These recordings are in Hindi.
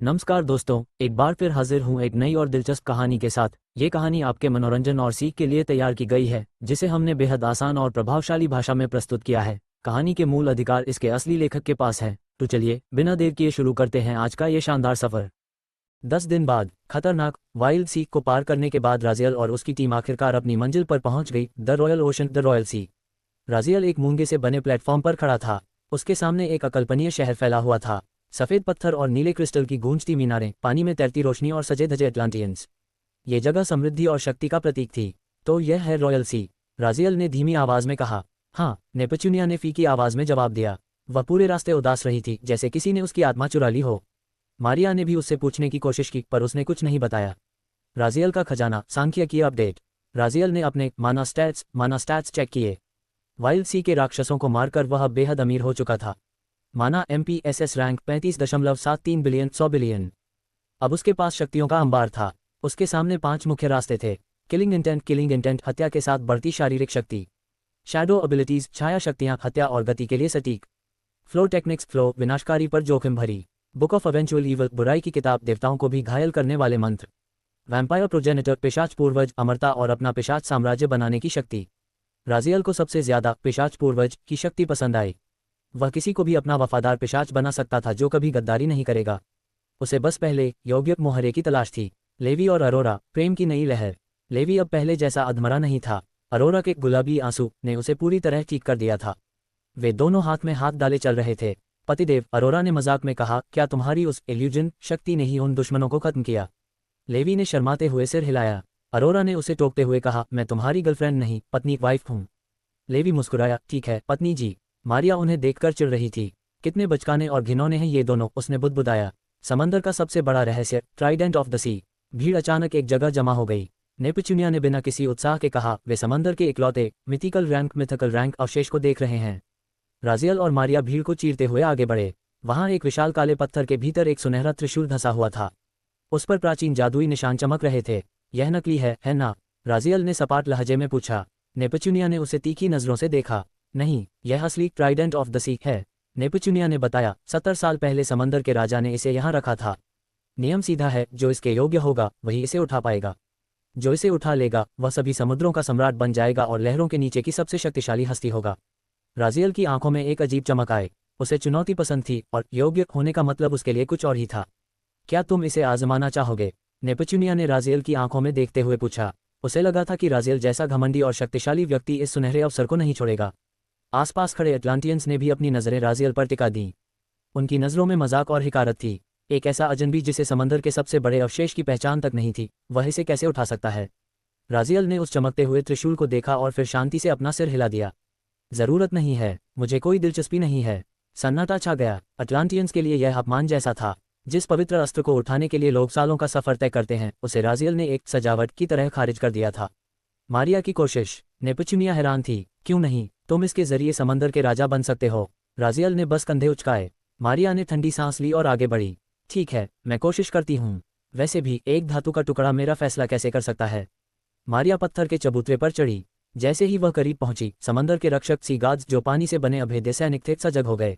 नमस्कार दोस्तों, एक बार फिर हाजिर हूँ एक नई और दिलचस्प कहानी के साथ। ये कहानी आपके मनोरंजन और सीख के लिए तैयार की गई है, जिसे हमने बेहद आसान और प्रभावशाली भाषा में प्रस्तुत किया है। कहानी के मूल अधिकार इसके असली लेखक के पास है। तो चलिए बिना देर किए शुरू करते हैं आज का ये शानदार सफर। 10 दिन बाद खतरनाक वाइल्ड सी को पार करने के बाद राजियल और उसकी टीम आखिरकार अपनी मंजिल पर पहुंच गई, the royal ocean, the royal sea. Raziel एक मूंगे से बने प्लेटफॉर्म पर खड़ा था। उसके सामने एक अकल्पनीय शहर फैला हुआ था। सफ़ेद पत्थर और नीले क्रिस्टल की गूंजती मीनारें, पानी में तैरती रोशनी और सजे धजे अटलांटियंस। ये जगह समृद्धि और शक्ति का प्रतीक थी। तो यह है रॉयल सी, राजियल ने धीमी आवाज में कहा। हाँ, नेपच्यूनिया ने फीकी आवाज में जवाब दिया। वह पूरे रास्ते उदास रही थी, जैसे किसी ने उसकी आत्मा चुरा ली हो। मारिया ने भी उससे पूछने की कोशिश की, पर उसने कुछ नहीं बताया। राजियल का खजाना, सांख्यिकीय अपडेट। राजियल ने अपने माना स्टैट्स चेक किए। वाइल्ड सी के राक्षसों को मारकर वह अब बेहद अमीर हो चुका था। माना MPSS रैंक 35.73 बिलियन, 100 बिलियन। अब उसके पास शक्तियों का अंबार था। उसके सामने 5 मुख्य रास्ते थे। किलिंग इंटेंट, हत्या के साथ बढ़ती शारीरिक शक्ति। शैडो एबिलिटीज, छाया शक्तियां, हत्या और गति के लिए सटीक। फ्लो टेक्निक्स, विनाशकारी पर जोखिम भरी। बुक ऑफ एवेंचुअल ईवल, बुराई की किताब, देवताओं को भी घायल करने वाले मंत्र। वैम्पायर प्रोजेनिटर, पिशाच पूर्वज, अमरता और अपना पिशाच साम्राज्य बनाने की शक्ति। राजियल को सबसे ज्यादा पिशाच पूर्वज की शक्ति पसंद आई। वह किसी को भी अपना वफादार पिशाच बना सकता था जो कभी गद्दारी नहीं करेगा। उसे बस पहले योग्य मोहरे की तलाश थी। लेवी और अरोरा, प्रेम की नई लहर। लेवी अब पहले जैसा अधमरा नहीं था। अरोरा के गुलाबी आंसू ने उसे पूरी तरह ठीक कर दिया था। वे दोनों हाथ में हाथ डाले चल रहे थे। पतिदेव, अरोरा ने मजाक में कहा, क्या तुम्हारी उस इल्यूजन शक्ति ने ही उन दुश्मनों को खत्म किया? लेवी ने शर्माते हुए सिर हिलाया। अरोरा ने उसे टोकते हुए कहा, मैं तुम्हारी गर्लफ्रेंड नहीं, पत्नी, वाइफ हूँ। लेवी मुस्कुराया, ठीक है पत्नी जी। मारिया उन्हें देखकर चिढ़ रही थी। कितने बचकाने और घिनौने हैं ये दोनों, उसने बुदबुदाया। समंदर का सबसे बड़ा रहस्य, ट्राइडेंट ऑफ द सी। भीड़ अचानक एक जगह जमा हो गई। नेपच्यूनिया ने बिना किसी उत्साह के कहा, वे समंदर के इकलौते मिथिकल रैंक अवशेष को देख रहे हैं। राजियल और मारिया भीड़ को चीरते हुए आगे बढ़े। वहां एक विशाल काले पत्थर के भीतर एक सुनहरा त्रिशूल धंसा हुआ था। उस पर प्राचीन जादुई निशान चमक रहे थे। यह नकली है ना? राजियल ने सपाट लहजे में पूछा। नेपच्यूनिया ने उसे तीखी नजरों से देखा। नहीं, यह असली ट्राइडेंट ऑफ द सी है, नेपच्यूनिया ने बताया। 70 साल पहले समंदर के राजा ने इसे यहाँ रखा था। नियम सीधा है, जो इसके योग्य होगा वही इसे उठा पाएगा। जो इसे उठा लेगा वह सभी समुद्रों का सम्राट बन जाएगा और लहरों के नीचे की सबसे शक्तिशाली हस्ती होगा। राजियल की आंखों में एक अजीब चमक आए। उसे चुनौती पसंद थी और योग्य होने का मतलब उसके लिए कुछ और ही था। क्या तुम इसे आजमाना चाहोगे? नेपच्यूनिया ने राजियल की आंखों में देखते हुए पूछा। उसे लगा था कि राजियल जैसा घमंडी और शक्तिशाली व्यक्ति इस सुनहरे अवसर को नहीं छोड़ेगा। आसपास खड़े अटलांटियंस ने भी अपनी नजरें राजियल पर टिका दी। उनकी नजरों में मजाक और हिकारत थी। एक ऐसा अजनबी जिसे समंदर के सबसे बड़े अवशेष की पहचान तक नहीं थी, वह इसे कैसे उठा सकता है? राजियल ने उस चमकते हुए त्रिशूल को देखा और फिर शांति से अपना सिर हिला दिया। जरूरत नहीं है, मुझे कोई दिलचस्पी नहीं है। सन्नाटा छा गया। अटलांटियंस के लिए यह अपमान जैसा था। जिस पवित्र अस्त्र को उठाने के लिए लोग सालों का सफर तय करते हैं, उसे राजियल ने एक सजावट की तरह खारिज कर दिया था। मारिया की कोशिश। नेपच्यूनिया हैरान थी। क्यों नहीं, तुम इसके जरिए समंदर के राजा बन सकते हो। राजियल ने बस कंधे उचकाए। मारिया ने ठंडी सांस ली और आगे बढ़ी। ठीक है, मैं कोशिश करती हूँ। वैसे भी एक धातु का टुकड़ा मेरा फैसला कैसे कर सकता है? मारिया पत्थर के चबूतरे पर चढ़ी। जैसे ही वह करीब पहुंची, समंदर के रक्षक सी गार्ड्स, जो पानी से बने अभेद्य सैनिक थे, सजग हो गए।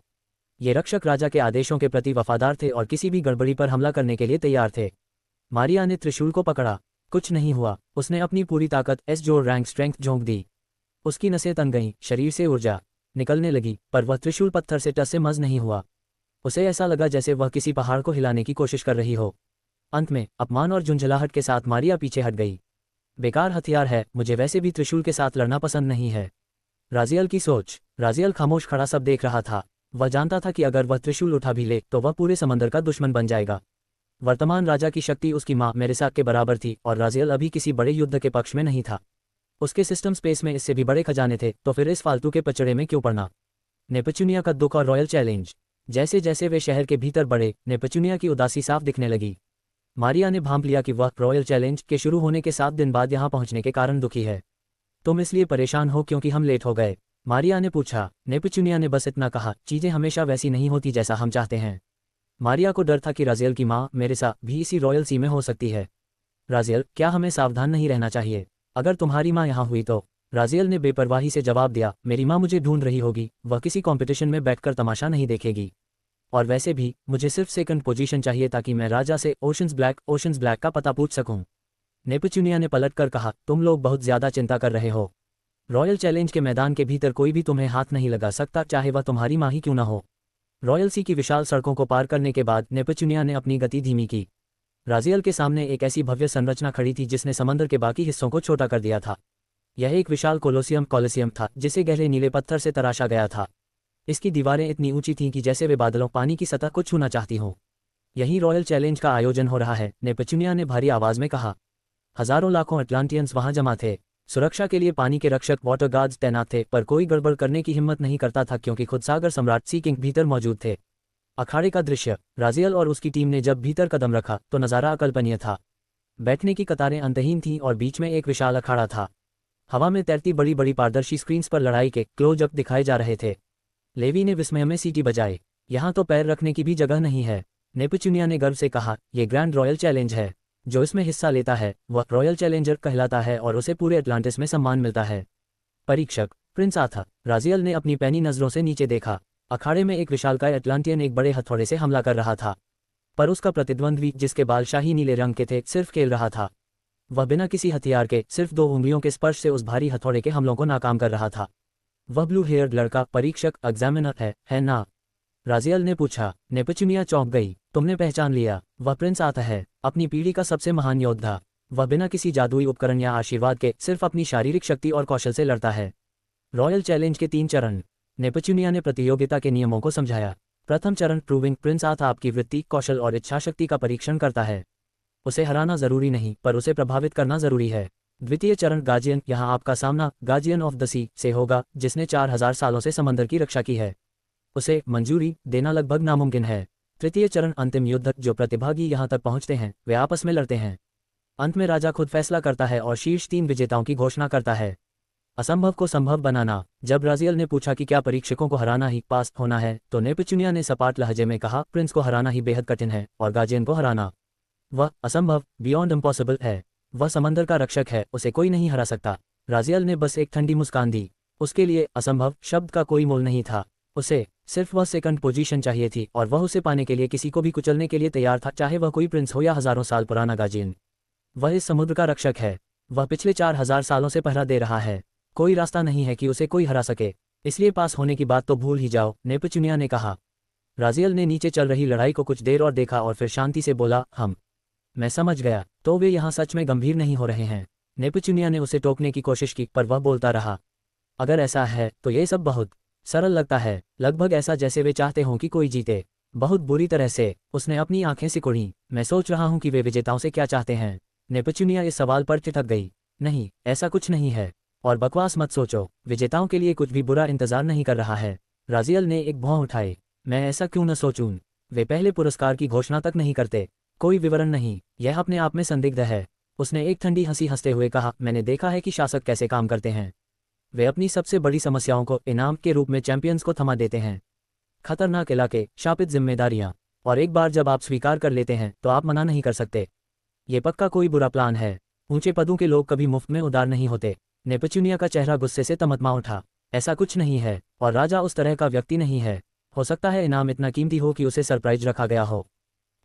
ये रक्षक राजा के आदेशों के प्रति वफादार थे और किसी भी गड़बड़ी पर हमला करने के लिए तैयार थे। मारिया ने त्रिशूल को पकड़ा। कुछ नहीं हुआ। उसने अपनी पूरी ताकत एस जोर रैंक स्ट्रेंथ झोंक दी। उसकी नसें तन गईं, शरीर से ऊर्जा निकलने लगी, पर वह त्रिशूल पत्थर से टस से मज नहीं हुआ। उसे ऐसा लगा जैसे वह किसी पहाड़ को हिलाने की कोशिश कर रही हो। अंत में अपमान और झुंझलाहट के साथ मारिया पीछे हट गई। बेकार हथियार है, मुझे वैसे भी त्रिशूल के साथ लड़ना पसंद नहीं है। राजियल की सोच। राजियल खामोश खड़ा सब देख रहा था। वह जानता था कि अगर वह त्रिशूल उठा भी ले तो वह पूरे समंदर का दुश्मन बन जाएगा। वर्तमान राजा की शक्ति उसकी मां मेरिसा के बराबर थी और राजियल अभी किसी बड़े युद्ध के पक्ष में नहीं था। उसके सिस्टम स्पेस में इससे भी बड़े खजाने थे, तो फिर इस फालतू के पचड़े में क्यों पड़ना? नेपच्यूनिया का दुख और रॉयल चैलेंज। जैसे जैसे वे शहर के भीतर बढ़े, नेपच्यूनिया की उदासी साफ दिखने लगी। मारिया ने भांप लिया कि वह रॉयल चैलेंज के शुरू होने के 7 दिन बाद यहां पहुंचने के कारण दुखी है। तुम इसलिए परेशान हो क्योंकि हम लेट हो गए? मारिया ने पूछा। नेपच्यूनिया ने बस इतना कहा, चीजें हमेशा वैसी नहीं होती जैसा हम चाहते हैं। मारिया को डर था कि राजियल की मां मेरिसा भी इसी रॉयल सी में हो सकती है। राजियल, क्या हमें सावधान नहीं रहना चाहिए? अगर तुम्हारी मां यहाँ हुई तो? राजियल ने बेपरवाही से जवाब दिया, मेरी मां मुझे ढूंढ रही होगी, वह किसी कंपटीशन में बैठकर तमाशा नहीं देखेगी। और वैसे भी मुझे सिर्फ सेकंड पोजीशन चाहिए ताकि मैं राजा से ओशंस ब्लैक का पता पूछ सकूं। नेपच्यूनिया ने पलटकर कहा, तुम लोग बहुत ज्यादा चिंता कर रहे हो। रॉयल चैलेंज के मैदान के भीतर कोई भी तुम्हें हाथ नहीं लगा सकता, चाहे वह तुम्हारी माँ ही क्यों ना हो। रॉयल सी की विशाल सड़कों को पार करने के बाद नेपच्यूनिया ने अपनी गति धीमी की। राजियल के सामने एक ऐसी भव्य संरचना खड़ी थी जिसने समंदर के बाकी हिस्सों को छोटा कर दिया था। यह एक विशाल कोलोसियम था जिसे गहरे नीले पत्थर से तराशा गया था। इसकी दीवारें इतनी ऊंची थीं कि जैसे वे बादलों पानी की सतह को छूना चाहती हों। यही रॉयल चैलेंज का आयोजन हो रहा है, नेपच्यूनिया ने भारी आवाज में कहा। हजारों लाखों अटलांटियंस वहां जमा थे। सुरक्षा के लिए पानी के रक्षक वाटर गार्ड्स तैनात थे, पर कोई गड़बड़ करने की हिम्मत नहीं करता था क्योंकि खुद सागर सम्राट सी किंग भीतर मौजूद थे। अखाड़े का दृश्य। राजियल और उसकी टीम ने जब भीतर कदम रखा तो नज़ारा अकल्पनीय था। बैठने की कतारें अंतहीन थीं और बीच में एक विशाल अखाड़ा था। हवा में तैरती बड़ी बड़ी पारदर्शी स्क्रीन्स पर लड़ाई के क्लोज-अप दिखाए जा रहे थे। लेवी ने विस्मय में सीटी बजाई। यहाँ तो पैर रखने की भी जगह नहीं है। नेपच्यूनिया ने गर्व से कहा, यह ग्रैंड रॉयल चैलेंज है। जो इसमें हिस्सा लेता है वह रॉयल चैलेंजर कहलाता है और उसे पूरे अटलांटिस में सम्मान मिलता है। परीक्षक प्रिंस आर्थर। राजियल ने अपनी पैनी नजरों से नीचे देखा। अखाड़े में एक विशालकाय अटलांटियन एक बड़े हथौड़े से हमला कर रहा था, पर उसका प्रतिद्वंद्वी, जिसके बाल शाही नीले रंग के थे, सिर्फ खेल रहा था। वह बिना किसी हथियार के सिर्फ 2 उंगलियों के स्पर्श से उस भारी हथौड़े के हमलों को नाकाम कर रहा था। वह ब्लू हेयर्ड लड़का परीक्षक एग्जामिनर है ना? राजियल ने पूछा। नेपच्यूनिया चौंक गई। तुमने पहचान लिया, वह प्रिंस आर्थर है, अपनी पीढ़ी का सबसे महान योद्धा। वह बिना किसी जादुई उपकरण या आशीर्वाद के सिर्फ अपनी शारीरिक शक्ति और कौशल से लड़ता है। रॉयल चैलेंज के 3 चरण। नेपच्यूनिया ने प्रतियोगिता के नियमों को समझाया। प्रथम चरण प्रूविंग। प्रिंस आर्थर आपकी वृत्ति, कौशल और इच्छाशक्ति का परीक्षण करता है। उसे हराना जरूरी नहीं, पर उसे प्रभावित करना जरूरी है। द्वितीय चरण गार्जियन। यहाँ आपका सामना गार्जियन ऑफ द सी से होगा, जिसने 4000 सालों से समंदर की रक्षा की है। उसे मंजूरी देना लगभग नामुमकिन है। तृतीय चरण अंतिम युद्ध। जो प्रतिभागी यहाँ तक पहुँचते हैं वे आपस में लड़ते हैं। अंत में राजा खुद फैसला करता है और शीर्ष 3 विजेताओं की घोषणा करता है। असंभव को संभव बनाना। जब राजियल ने पूछा कि क्या परीक्षकों को हराना ही पास होना है, तो नेपच्यूनिया ने सपाट लहजे में कहा, प्रिंस को हराना ही बेहद कठिन है और गार्जियन को हराना वह असंभव, बियॉन्ड इम्पॉसिबल है। वह समंदर का रक्षक है, उसे कोई नहीं हरा सकता। राजियल ने बस एक ठंडी मुस्कान दी। उसके लिए असंभव शब्द का कोई मोल नहीं था। उसे सिर्फ वह सेकंड पोजीशन चाहिए थी और वह उसे पाने के लिए किसी को भी कुचलने के लिए तैयार था, चाहे वह कोई प्रिंस हो या हजारों साल पुराना गार्जियन। वह इस समुद्र का रक्षक है। वह पिछले 4000 सालों से पहरा दे रहा है। कोई रास्ता नहीं है कि उसे कोई हरा सके, इसलिए पास होने की बात तो भूल ही जाओ, नेपच्यूनिया ने कहा। राजियल ने नीचे चल रही लड़ाई को कुछ देर और देखा और फिर शांति से बोला, मैं समझ गया, तो वे यहाँ सच में गंभीर नहीं हो रहे हैं। नेपच्यूनिया ने उसे टोकने की कोशिश की, पर वह बोलता रहा, अगर ऐसा है तो ये सब बहुत सरल लगता है, लगभग ऐसा जैसे वे चाहते हों कि कोई जीते। बहुत बुरी तरह से। उसने अपनी आंखें सिकुड़ी। मैं सोच रहा हूं कि वे विजेताओं से क्या चाहते हैं। नेपच्यूनिया इस सवाल पर ठिठक गई। नहीं, ऐसा कुछ नहीं है, और बकवास मत सोचो, विजेताओं के लिए कुछ भी बुरा इंतजार नहीं कर रहा है। राजियल ने एक भौं उठाई। मैं ऐसा क्यों न सोचूं? वे पहले पुरस्कार की घोषणा तक नहीं करते। कोई विवरण नहीं, यह अपने आप में संदिग्ध है। उसने एक ठंडी हंसी हंसते हुए कहा, मैंने देखा है कि शासक कैसे काम करते हैं। वे अपनी सबसे बड़ी समस्याओं को इनाम के रूप में चैंपियंस को थमा देते हैं। खतरनाक इलाके, शापित जिम्मेदारियां, और एक बार जब आप स्वीकार कर लेते हैं तो आप मना नहीं कर सकते। ये पक्का कोई बुरा प्लान है। ऊंचे पदों के लोग कभी मुफ्त में उदार नहीं होते। नेपच्यूनिया का चेहरा गुस्से से तमतमा उठा। ऐसा कुछ नहीं है, और राजा उस तरह का व्यक्ति नहीं है। हो सकता है इनाम इतना कीमती हो कि उसे सरप्राइज रखा गया हो,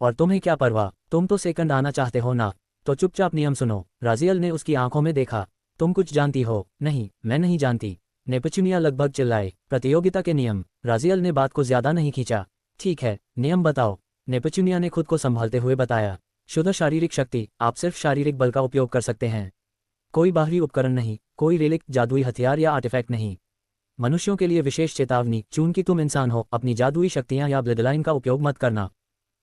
और तुम्हें क्या परवाह? तुम तो सेकंड आना चाहते हो ना, तो चुपचाप नियम सुनो। राजियल ने उसकी आंखों में देखा। तुम कुछ जानती हो? नहीं, मैं नहीं जानती। नेपच्यूनिया लगभग चिल्लाए। प्रतियोगिता के नियम। राजियल ने बात को ज्यादा नहीं खींचा। ठीक है, नियम बताओ। नेपच्यूनिया ने खुद को संभालते हुए बताया। शुद्ध शारीरिक शक्ति, आप सिर्फ शारीरिक बल का उपयोग कर सकते हैं। कोई बाहरी उपकरण नहीं, कोई रेलिक, जादुई हथियार या आर्टिफैक्ट नहीं। मनुष्यों के लिए विशेष चेतावनी, चूंकि तुम इंसान हो, अपनी जादुई शक्तियां या ब्लडलाइन का उपयोग मत करना।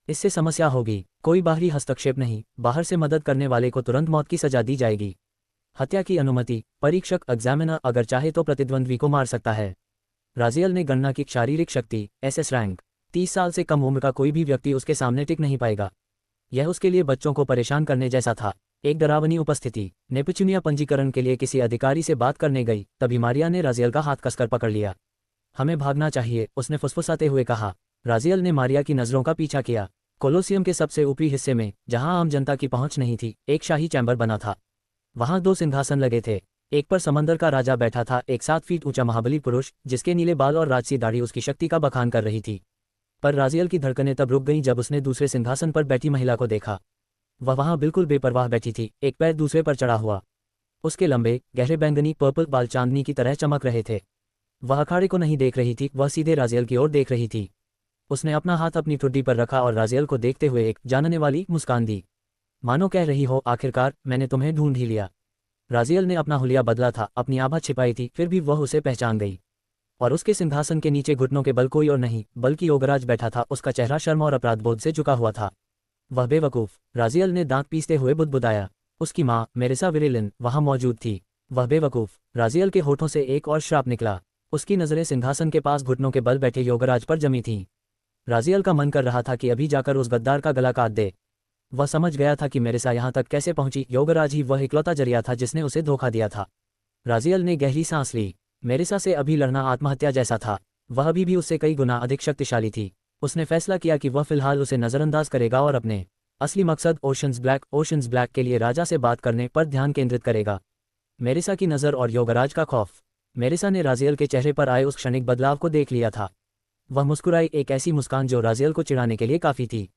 इससे समस्या होगी। कोई बाहरी हस्तक्षेप नहीं, बाहर से मदद करने वाले को तुरंत मौत की सजा दी जाएगी। हत्या की अनुमति। परीक्षक एग्जामिनर अगर चाहे तो प्रतिद्वंद्वी को मार सकता है। राजियल ने गणना की। शारीरिक शक्ति, एसएस रैंक। 30 साल से कम उम्र का कोई भी व्यक्ति उसके सामने टिक नहीं पाएगा। यह उसके लिए बच्चों को परेशान करने जैसा था। एक डरावनी उपस्थिति। नेपच्यूनिया पंजीकरण के लिए किसी अधिकारी से बात करने गई, तभी मारिया ने राजियल का हाथ कसकर पकड़ लिया। हमें भागना चाहिए, उसने फुसफुसाते हुए कहा। राजियल ने मारिया की नजरों का पीछा किया। कोलोसियम के सबसे ऊपरी हिस्से में, जहां आम जनता की पहुंच नहीं थी, एक शाही चैम्बर बना था। वहां 2 सिंहासन लगे थे। एक पर समंदर का राजा बैठा था, एक 7 फीट ऊंचा महाबली पुरुष, जिसके नीले बाल और राजसी दाढ़ी उसकी शक्ति का बखान कर रही थी। पर राजियल की धड़कनें तब रुक गईं जब उसने दूसरे सिंहासन पर बैठी महिला को देखा। वह वहां बिल्कुल बेपरवाह बैठी थी, एक पैर दूसरे पर चढ़ा हुआ। उसके लंबे गहरे बैंगनी पर्पल बाल चांदनी की तरह चमक रहे थे। वह अखाड़े को नहीं देख रही थी, वह सीधे राजियल की ओर देख रही थी। उसने अपना हाथ अपनी ठुड्डी पर रखा और राजियल को देखते हुए एक जानने वाली मुस्कान दी, मानो कह रही हो, आखिरकार मैंने तुम्हें ढूंढ ही लिया। राजियल ने अपना हुलिया बदला था, अपनी आभा छिपाई थी, फिर भी वह उसे पहचान गई। और उसके सिंहासन के नीचे घुटनों के बल कोई और नहीं बल्कि योगराज बैठा था। उसका चेहरा शर्म और अपराधबोध से झुका हुआ था। वह बेवकूफ, राजियल ने दांत पीसते हुए बुदबुदाया। उसकी माँ मेरिसा विरेलिन वहां मौजूद थी। वह बेवकूफ, राजियल के होठों से एक और श्राप निकला। उसकी नजरें सिंहासन के पास घुटनों के बल बैठे योगराज पर जमी थीं। राजियल का मन कर रहा था कि अभी जाकर उस गद्दार का गला काट दे। वह समझ गया था कि मेरिसा यहाँ तक कैसे पहुंची। योगराज ही वह इकलौता जरिया था जिसने उसे धोखा दिया था। राजियल ने गहरी सांस ली। मेरिसा से अभी लड़ना आत्महत्या जैसा था। वह अभी भी उससे कई गुना अधिक शक्तिशाली थी। उसने फैसला किया कि वह फिलहाल उसे नजरअंदाज करेगा और अपने असली मकसद ओशंस ब्लैक के लिए राजा से बात करने पर ध्यान केंद्रित करेगा। मेरिसा की नज़र और योगराज का खौफ। मेरिसा ने राजियल के चेहरे पर आए उस क्षणिक बदलाव को देख लिया था। वह मुस्कुराई, एक ऐसी मुस्कान जो राजियल को चिढ़ाने के लिए काफ़ी थी।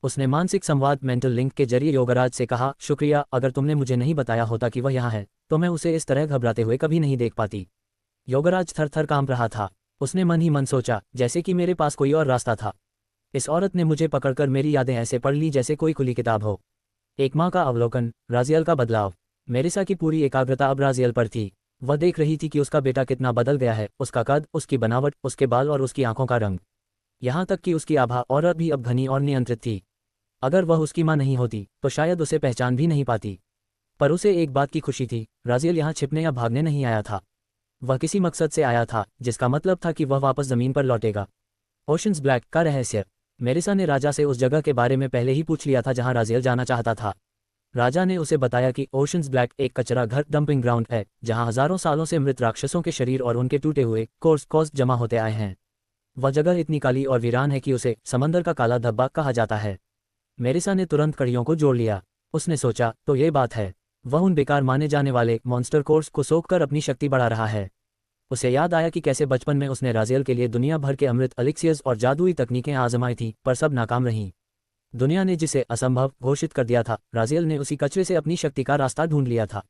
उसने मानसिक संवाद मेंटल लिंक के जरिए योगराज से कहा, शुक्रिया, अगर तुमने मुझे नहीं बताया होता कि वह यहाँ है तो मैं उसे इस तरह घबराते हुए कभी नहीं देख पाती। योगराज थर थर कांप रहा था। उसने मन ही मन सोचा, जैसे कि मेरे पास कोई और रास्ता था। इस औरत ने मुझे पकड़कर मेरी यादें ऐसे पढ़ ली जैसे कोई खुली किताब हो। एक माँ का अवलोकन, राजियल का बदलाव। मेरिसा की पूरी एकाग्रता अब राजियल पर थी। वह देख रही थी कि उसका बेटा कितना बदल गया है, उसका कद, उसकी बनावट, उसके बाल और उसकी आंखों का रंग। यहाँ तक कि उसकी आभा और भी अब घनी और नियंत्रित थी। अगर वह उसकी माँ नहीं होती तो शायद उसे पहचान भी नहीं पाती। पर उसे एक बात की खुशी थी, राजियल यहाँ छिपने या भागने नहीं आया था। वह किसी मकसद से आया था, जिसका मतलब था कि वह वापस ज़मीन पर लौटेगा। ओशंस ब्लैक का रहस्य। मेरिसा ने राजा से उस जगह के बारे में पहले ही पूछ लिया था जहां राजियल जाना चाहता था। राजा ने उसे बताया कि ओशंस ब्लैक एक कचरा घर डंपिंग ग्राउंड है जहां हजारों सालों से मृत राक्षसों के शरीर और उनके टूटे हुए कोर्स जमा होते आए हैं। वह जगह इतनी काली और वीरान है कि उसे समंदर का काला धब्बा कहा जाता है। मेरिसा ने तुरंत कड़ियों को जोड़ लिया। उसने सोचा, तो ये बात है, वह उन बेकार माने जाने वाले मॉन्स्टर कोर्स को सोखकर अपनी शक्ति बढ़ा रहा है। उसे याद आया कि कैसे बचपन में उसने राजियल के लिए दुनिया भर के अमृत एलिक्सियर्स और जादुई तकनीकें आजमाई थीं, पर सब नाकाम रहीं। दुनिया ने जिसे असंभव घोषित कर दिया था, राजियल ने उसी कचरे से अपनी शक्ति का रास्ता ढूंढ लिया था।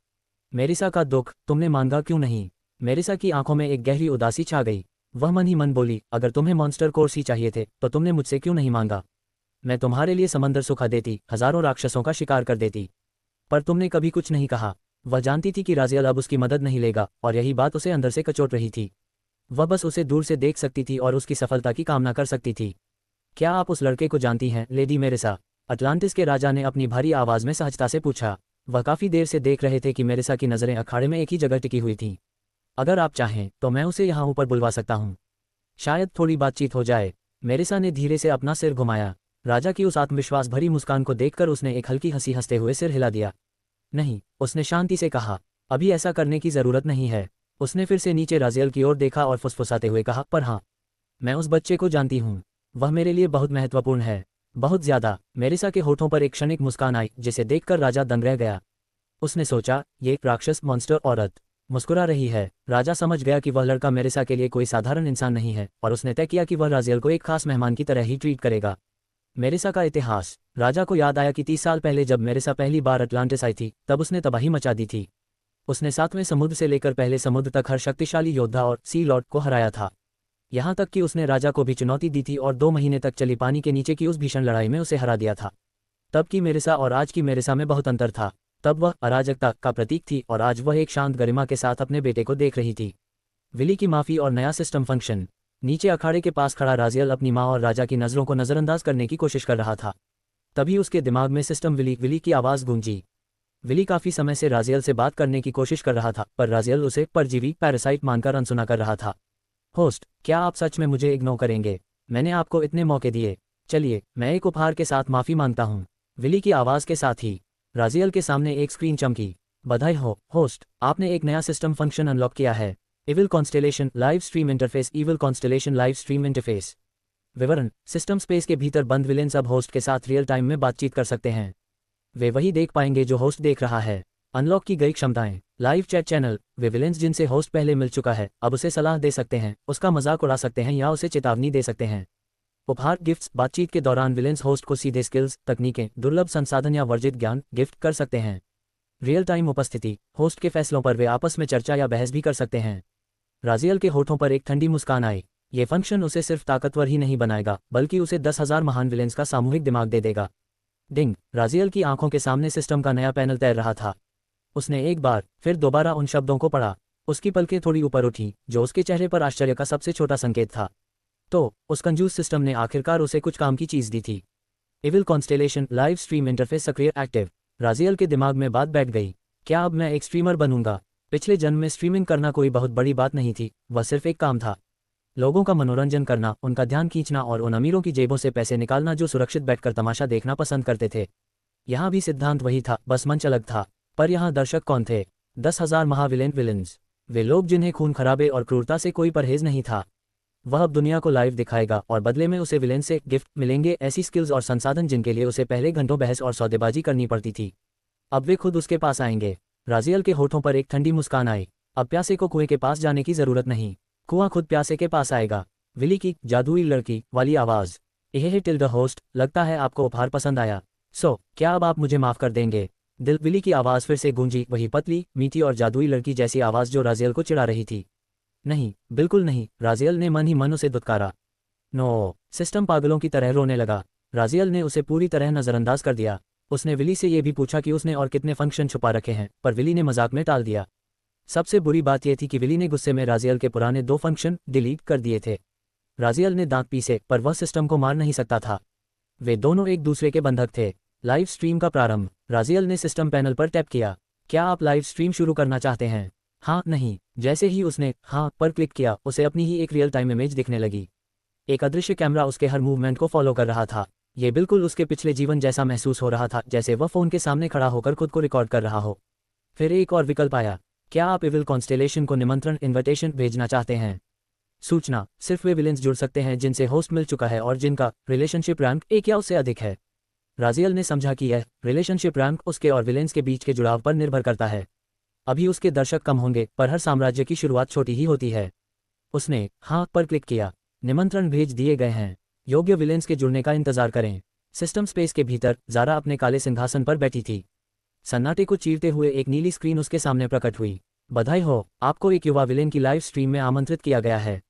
मेरिसा का दुख, तुमने मांगा क्यों नहीं? मेरिसा की आंखों में एक गहरी उदासी छा गई। वह मन ही मन बोली, अगर तुम्हें मॉन्स्टर कोर्स ही चाहिए थे तो तुमने मुझसे क्यों नहीं मांगा? मैं तुम्हारे लिए समंदर सुखा देती, हजारों राक्षसों का शिकार कर देती। पर तुमने कभी कुछ नहीं कहा। वह जानती थी कि राजियल अब उसकी मदद नहीं लेगा और यही बात उसे अंदर से कचोट रही थी। वह बस उसे दूर से देख सकती थी और उसकी सफलता की कामना कर सकती थी। क्या आप उस लड़के को जानती हैं, लेडी मेरिसा? अटलांटिस के राजा ने अपनी भारी आवाज में सहजता से पूछा। वह काफी देर से देख रहे थे कि मेरिसा की नजरें अखाड़े में एक ही जगह टिकी हुई थीं। अगर आप चाहें तो मैं उसे यहाँ ऊपर बुलवा सकता हूँ, शायद थोड़ी बातचीत हो जाए। मेरिसा ने धीरे से अपना सिर घुमाया। राजा की उस आत्मविश्वास भरी मुस्कान को देखकर उसने एक हल्की हंसी हंसते हुए सिर हिला दिया। नहीं, उसने शांति से कहा, अभी ऐसा करने की जरूरत नहीं है। उसने फिर से नीचे राजियल की ओर देखा और फुसफुसाते हुए कहा, पर हाँ, मैं उस बच्चे को जानती हूँ। वह मेरे लिए बहुत महत्वपूर्ण है, बहुत ज्यादा। मेरिसा के होठों पर एक क्षणिक मुस्कान आई जिसे देखकर राजा दंग रह गया। उसने सोचा, ये राक्षस मॉन्स्टर औरत मुस्कुरा रही है। राजा समझ गया कि वह लड़का मेरिसा के लिए कोई साधारण इंसान नहीं है और उसने तय किया कि वह राजियल को एक खास मेहमान की तरह ही ट्रीट करेगा। मेरिसा का इतिहास। राजा को याद आया कि 30 साल पहले जब मेरिसा पहली बार अटलांटिस आई थी तब उसने तबाही मचा दी थी। उसने 7वें समुद्र से लेकर पहले समुद्र तक हर शक्तिशाली योद्धा और सी लॉर्ड को हराया था। यहाँ तक कि उसने राजा को भी चुनौती दी थी और 2 महीने तक चली पानी के नीचे की उस भीषण लड़ाई में उसे हरा दिया था। तब की मेरिसा और आज की मेरिसा में बहुत अंतर था। तब वह अराजकता का प्रतीक थी और आज वह एक शांत गरिमा के साथ अपने बेटे को देख रही थी। विली की माफी और नया सिस्टम फंक्शन। नीचे अखाड़े के पास खड़ा राजियल अपनी माँ और राजा की नज़रों को नज़रअंदाज करने की कोशिश कर रहा था। तभी उसके दिमाग में सिस्टम विली की आवाज़ गूंजी। विली काफ़ी समय से राजियल से बात करने की कोशिश कर रहा था, पर राजियल उसे परजीवी पैरासाइट मानकर अनसुना कर रहा था। होस्ट, क्या आप सच में मुझे इग्नोर करेंगे? मैंने आपको इतने मौके दिए। चलिए, मैं एक उपहार के साथ माफ़ी मांगता हूँ। विली की आवाज़ के साथ ही राजियल के सामने एक स्क्रीन चमकी। बधाई हो होस्ट, आपने एक नया सिस्टम फंक्शन अनलॉक किया है। Evil constellation live stream interface. Evil constellation live stream interface. विवरण, सिस्टम स्पेस के भीतर बंद विलेन सब होस्ट के साथ रियल टाइम में बातचीत कर सकते हैं। वे वही देख पाएंगे जो होस्ट देख रहा है। अनलॉक की गई क्षमताएं। Live chat channel. वे विलेंस जिनसे होस्ट पहले मिल चुका है अब उसे सलाह दे सकते हैं, उसका मजाक उड़ा सकते हैं या उसे चेतावनी दे सकते हैं। उपहार गिफ्ट्स। बातचीत के दौरान विलेंस होस्ट को सीधे स्किल्स, तकनीकें, दुर्लभ संसाधन या वर्जित ज्ञान गिफ्ट कर सकते हैं। रियल टाइम उपस्थिति। होस्ट के फैसलों पर वे आपस में चर्चा या बहस भी कर सकते हैं। राजियल के होठों पर एक ठंडी मुस्कान आई। ये फंक्शन उसे सिर्फ ताकतवर ही नहीं बनाएगा, बल्कि उसे 10,000 महान विलेंस का सामूहिक दिमाग दे देगा। डिंग। राजियल की आंखों के सामने सिस्टम का नया पैनल तैर रहा था। उसने एक बार फिर दोबारा उन शब्दों को पढ़ा। उसकी पलकें थोड़ी ऊपर उठी, जो उसके चेहरे पर आश्चर्य का सबसे छोटा संकेत था। तो उस कंजूस सिस्टम ने आखिरकार उसे कुछ काम की चीज दी थी। Evil constellation live stream interface सक्रिय एक्टिव। राजियल के दिमाग में बात बैठ गई। क्या अब मैं एक स्ट्रीमर बनूंगा? पिछले जन्म में स्ट्रीमिंग करना कोई बहुत बड़ी बात नहीं थी, वह सिर्फ एक काम था। लोगों का मनोरंजन करना, उनका ध्यान खींचना और उन अमीरों की जेबों से पैसे निकालना जो सुरक्षित बैठकर तमाशा देखना पसंद करते थे। यहाँ भी सिद्धांत वही था, बस मंच अलग था। पर यहाँ दर्शक कौन थे? 10,000 महाविलेन विलेंस। वे लोग जिन्हें खून खराबे और क्रूरता से कोई परहेज नहीं था। वह अब दुनिया को लाइव दिखाएगा और बदले में उसे विलेन से गिफ्ट मिलेंगे, ऐसी स्किल्स और संसाधन जिनके लिए उसे पहले घंटों बहस और सौदेबाजी करनी पड़ती थी। अब वे खुद उसके पास आएंगे। राजियल के होठों पर एक ठंडी मुस्कान आई। अब प्यासे को कुएं के पास जाने की जरूरत नहीं, कुआं खुद प्यासे के पास आएगा। विली की जादुई लड़की वाली आवाज। यह है टिल्डा होस्ट, लगता है आपको उपहार पसंद आया। क्या अब आप मुझे माफ कर देंगे? दिल। विली की आवाज फिर से गूंजी, वही पतली, मीठी और जादुई लड़की जैसी आवाज जो राजियल को चिढ़ा रही थी। नहीं, बिल्कुल नहीं, राजियल ने मन ही मन उसे दुत्कारा। नो। सिस्टम पागलों की तरह रोने लगा। राजियल ने उसे पूरी तरह नजरअंदाज कर दिया। उसने विली से यह भी पूछा कि उसने और कितने फंक्शन छुपा रखे हैं, पर विली ने मजाक में टाल दिया। सबसे बुरी बात यह थी कि विली ने गुस्से में राजियल के पुराने 2 फंक्शन डिलीट कर दिए थे। राजियल ने दांत पीसे, पर वह सिस्टम को मार नहीं सकता था। वे दोनों एक दूसरे के बंधक थे। लाइव स्ट्रीम का प्रारंभ। राजियल ने सिस्टम पैनल पर टैप किया। क्या आप लाइव स्ट्रीम शुरू करना चाहते हैं? हाँ, नहीं। जैसे ही उसने हाँ पर क्लिक किया, उसे अपनी ही एक रियल टाइम इमेज दिखने लगी। एक अदृश्य कैमरा उसके हर मूवमेंट को फॉलो कर रहा था। ये बिल्कुल उसके पिछले जीवन जैसा महसूस हो रहा था, जैसे वह फोन के सामने खड़ा होकर खुद को रिकॉर्ड कर रहा हो। फिर एक और विकल्प आया। क्या आप इविल कॉन्स्टेलेशन को निमंत्रण इन्विटेशन भेजना चाहते हैं? सूचना। सिर्फ वे विलेंस जुड़ सकते हैं जिनसे होस्ट मिल चुका है और जिनका रिलेशनशिप रैंक 1 या उससे अधिक है। राजियल ने समझा कि यह रिलेशनशिप रैंक उसके और विलेंस के बीच के जुड़ाव पर निर्भर करता है। अभी उसके दर्शक कम होंगे, पर हर साम्राज्य की शुरुआत छोटी ही होती है। उसने हाँ पर क्लिक किया। निमंत्रण भेज दिए गए हैं। योग्य विलेंस के जुड़ने का इंतजार करें। सिस्टम स्पेस के भीतर जारा अपने काले सिंहासन पर बैठी थी। सन्नाटे को चीरते हुए एक नीली स्क्रीन उसके सामने प्रकट हुई। बधाई हो, आपको एक युवा विलेन की लाइव स्ट्रीम में आमंत्रित किया गया है।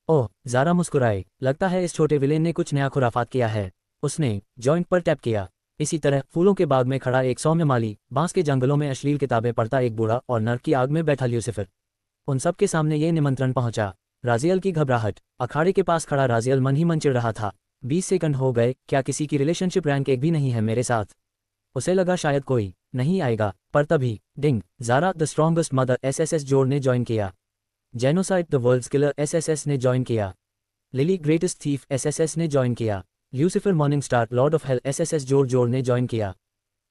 ओह, जारा मुस्कुराए। लगता है इस छोटे विलेन ने कुछ नया खुराफात किया है। उसने जॉइंट पर टैप किया। इसी तरह फूलों के बाग में खड़ा एक सौम्य माली, बांस के जंगलों में अश्लील किताबें पढ़ता एक बूढ़ा और नर्क की आग में बैठा ल्यूसिफर, उन सब के सामने ये निमंत्रण पहुंचा। राजियल की घबराहट। अखाड़े के पास खड़ा राजियल मन ही मन चिढ़ रहा था। 20 सेकंड हो गए, क्या किसी की रिलेशनशिप रैंक 1 भी नहीं है मेरे साथ? उसे लगा शायद कोई नहीं आएगा, पर तभी ding. Zara the strongest mother SSS जोड़ ने ज्वाइन किया। Genocide the world's killer SSS ने ज्वाइन किया। लिली ग्रेटेस्ट थीफ एसएसएस ने ज्वाइन किया। Lucifer morning star lord of hell SSS जोड़ ने ज्वाइन किया।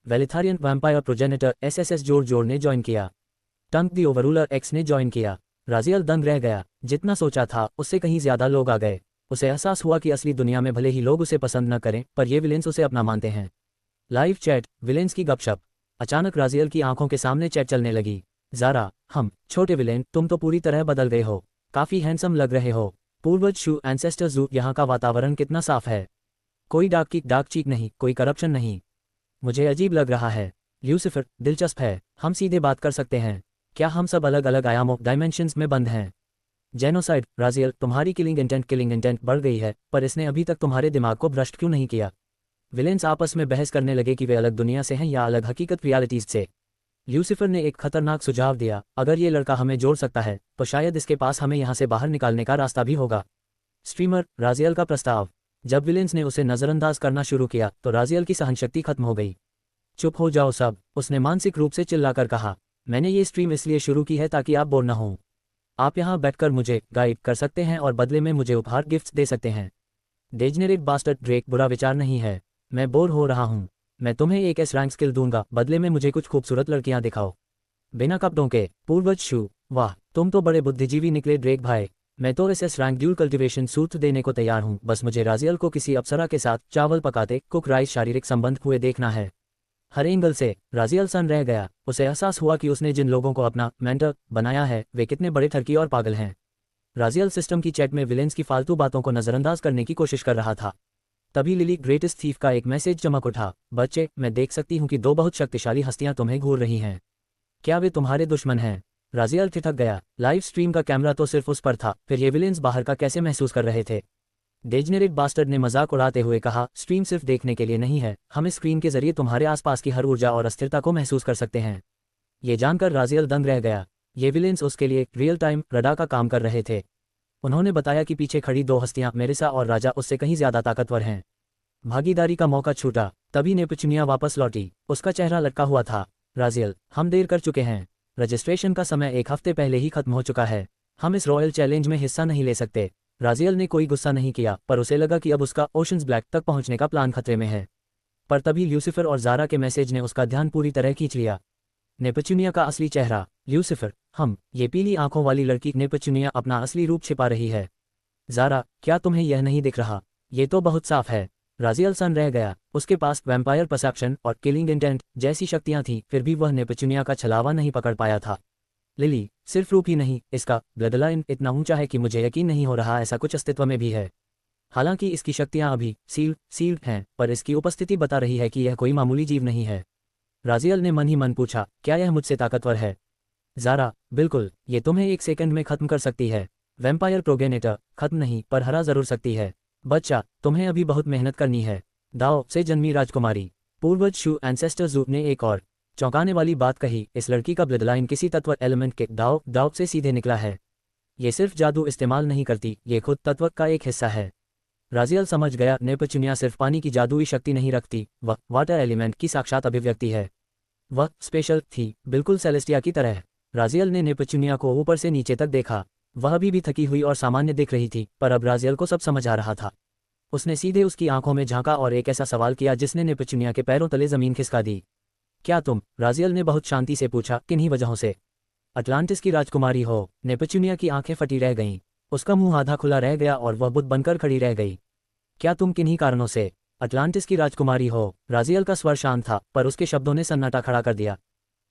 वेलिथारियन वैम्पायर प्रोजेनेटर एसएसएस जोड़ ने ज्वाइन किया। टंक द ओवरूलर एक्स ने ज्वाइन किया। राजियल दंग रह गया। जितना सोचा था उससे कहीं ज्यादा लोग आ गए। उसे एहसास हुआ कि असली दुनिया में भले ही लोग उसे पसंद न करें, पर ये विलेंस उसे अपना मानते हैं। लाइव चैट, विलेंस की गपशप। अचानक राजियल की आंखों के सामने चैट चलने लगी। जारा, हम छोटे विलेन, तुम तो पूरी तरह बदल गए हो। काफी हैंडसम लग रहे हो। पूर्वज शू एंसेस्टर जू, यहाँ का वातावरण कितना साफ है। कोई डाक चीक नहीं, कोई करप्शन नहीं। मुझे अजीब लग रहा है। ल्यूसिफर, दिलचस्प है। हम सीधे बात कर सकते हैं। क्या हम सब अलग अलग आयामों डायमेंशंस में बंद हैं? जेनोसाइड, राजियल, तुम्हारी किलिंग इंटेंट बढ़ गई है, पर इसने अभी तक तुम्हारे दिमाग को भ्रष्ट क्यों नहीं किया? विलेंस आपस में बहस करने लगे कि वे अलग दुनिया से हैं या अलग हकीकत रियलिटीज से। ल्यूसिफर ने एक खतरनाक सुझाव दिया। अगर ये लड़का हमें जोड़ सकता है, तो शायद इसके पास हमें यहाँ से बाहर निकालने का रास्ता भी होगा। स्ट्रीमर, राजियल का प्रस्ताव। जब विलेंस ने उसे नजरअंदाज करना शुरू किया तो राजियल की सहनशक्ति खत्म हो गई। चुप हो जाओ सब, उसने मानसिक रूप से चिल्लाकर कहा। मैंने ये स्ट्रीम इसलिए शुरू की है ताकि आप बोर न हों। आप यहाँ बैठकर मुझे गाइड कर सकते हैं और बदले में मुझे उपहार गिफ्ट्स दे सकते हैं। डेजनेरेट बास्टर्ड ड्रेक, बुरा विचार नहीं है। मैं बोर हो रहा हूँ। मैं तुम्हें एक एस रैंक स्किल दूंगा, बदले में मुझे कुछ खूबसूरत लड़कियां दिखाओ। बिना कपड़ों के। पूर्वज शू, वाह, तुम तो बड़े बुद्धिजीवी निकले ड्रेक भाई। मैं तो एस रैंक ड्यूल कल्टिवेशन सूत्र देने को तैयार हूँ, बस मुझे राजियल को किसी अप्सरा के साथ चावल पकाते कुक राइस शारीरिक संबंध हुए देखना है। हर एंगल से राजियल सन रह गया। उसे एहसास हुआ कि उसने जिन लोगों को अपना मेंटर बनाया है वे कितने बड़े ठरकी और पागल हैं। राजियल सिस्टम की चैट में विलेंस की फालतू बातों को नजरअंदाज करने की कोशिश कर रहा था। तभी लिली ग्रेटेस्ट थीफ का एक मैसेज चमक उठा। बच्चे, मैं देख सकती हूँ कि दो बहुत शक्तिशाली हस्तियां तुम्हें घूर रही हैं। क्या वे तुम्हारे दुश्मन हैं? राजियल ठिठक गया। लाइव स्ट्रीम का कैमरा तो सिर्फ उस पर था, फिर ये विलेंस बाहर का कैसे महसूस कर रहे थे? डेजनेरिक बास्टर्ड ने मजाक उड़ाते हुए कहा, स्ट्रीम सिर्फ देखने के लिए नहीं है, हम इस स्क्रीन के जरिए तुम्हारे आसपास की हर ऊर्जा और अस्थिरता को महसूस कर सकते हैं। ये जानकर राजियल दंग रह गया। ये विलेंस उसके लिए रियल टाइम रडार का काम कर रहे थे। उन्होंने बताया कि पीछे खड़ी दो हस्तियां मेरिसा और राजा उससे कहीं ज्यादा ताकतवर हैं। भागीदारी का मौका छूटा। तभी नेपच्यूनिया वापस लौटी। उसका चेहरा लटका हुआ था। राजियल, हम देर कर चुके हैं। रजिस्ट्रेशन का समय एक हफ्ते पहले ही खत्म हो चुका है। हम इस रॉयल चैलेंज में हिस्सा नहीं ले सकते। राजियल ने कोई गुस्सा नहीं किया, पर उसे लगा कि अब उसका ओशंस ब्लैक तक पहुंचने का प्लान खतरे में है। पर तभी ल्यूसिफर और ज़ारा के मैसेज ने उसका ध्यान पूरी तरह खींच लिया। नेपच्यूनिया का असली चेहरा। ल्यूसिफर, ये पीली आंखों वाली लड़की। नेपच्यूनिया अपना असली रूप छिपा रही है। ज़ारा, क्या तुम्हें यह नहीं दिख रहा? ये तो बहुत साफ है। राजियल सन रह गया। उसके पास वैम्पायर परसेप्शन और किलिंग इंटेंट जैसी शक्तियां थीं, फिर भी वह नेपच्यूनिया का छलावा नहीं पकड़ पाया था। लिली, सिर्फ रूप ही नहीं, इसका ब्लडलाइन इतना ऊंचा है कि मुझे यकीन नहीं हो रहा ऐसा कुछ अस्तित्व में भी है। हालांकि इसकी शक्तियां अभी सील्ड हैं, पर इसकी उपस्थिति बता रही है कि यह कोई मामूली जीव नहीं है। राजियल ने मन ही मन पूछा, क्या यह मुझसे ताकतवर है? ज़ारा, बिल्कुल, ये तुम्हें एक सेकंड में खत्म कर सकती है। वैम्पायर प्रोगेनेटर, खत्म नहीं, पर हरा जरूर सकती है। बच्चा, तुम्हें अभी बहुत मेहनत करनी है। दाओ से जन्मी राजकुमारी। पूर्वज शू एंसेस्टर जूप ने एक और चौंकाने वाली बात कही, इस लड़की का ब्लडलाइन किसी तत्व एलिमेंट के दाओ से सीधे निकला है। ये सिर्फ जादू इस्तेमाल नहीं करती, ये खुद तत्व का एक हिस्सा है। राजियल समझ गया, नेपच्यूनिया सिर्फ पानी की जादुई शक्ति नहीं रखती, वह वाटर एलिमेंट की साक्षात अभिव्यक्ति है। वह स्पेशल थी, बिल्कुल सेलेस्टिया की तरह। राजियल ने नेपच्यूनिया को ऊपर से नीचे तक देखा। वह अभी भी थकी हुई और सामान्य दिख रही थी, पर अब राजियल को सब समझ आ रहा था। उसने सीधे उसकी आंखों में झांका और एक ऐसा सवाल किया जिसने नेपच्यूनिया के पैरों तले जमीन खिसका दी। क्या तुम? राजियल ने बहुत शांति से पूछा, किन्हीं वजहों से अटलांटिस की राजकुमारी हो? नेपच्यूनिया की आंखें फटी रह गईं। उसका मुंह आधा खुला रह गया और वह बुत बनकर खड़ी रह गई। क्या तुम किन्हीं कारणों से अटलांटिस की राजकुमारी हो? राजियल का स्वर शांत था, पर उसके शब्दों ने सन्नाटा खड़ा कर दिया।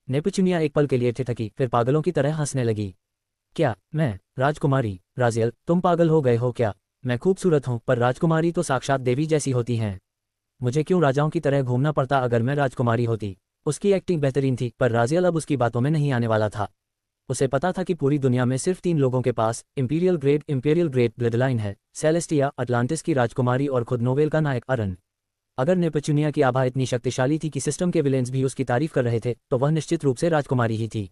नेपच्यूनिया एक पल के लिए ठिठकी, फिर पागलों की तरह हंसने लगी। क्या मैं राजकुमारी? राजियल, तुम पागल हो गए हो क्या? मैं खूबसूरत हूं, पर राजकुमारी तो साक्षात देवी जैसी होती हैं। मुझे क्यों राजाओं की तरह घूमना पड़ता अगर मैं राजकुमारी होती? उसकी एक्टिंग बेहतरीन थी, पर राजियल अब उसकी बातों में नहीं आने वाला था। उसे पता था कि पूरी दुनिया में सिर्फ 3 लोगों के पास इंपीरियल ग्रेड ब्लडलाइन है, सेलेस्टिया, अटलांटिस की राजकुमारी और खुद नोवेल का नायक अरन। अगर नेपच्यूनिया की आभा इतनी शक्तिशाली थी कि सिस्टम के विलेंस भी उसकी तारीफ कर रहे थे, तो वह निश्चित रूप से राजकुमारी ही थी।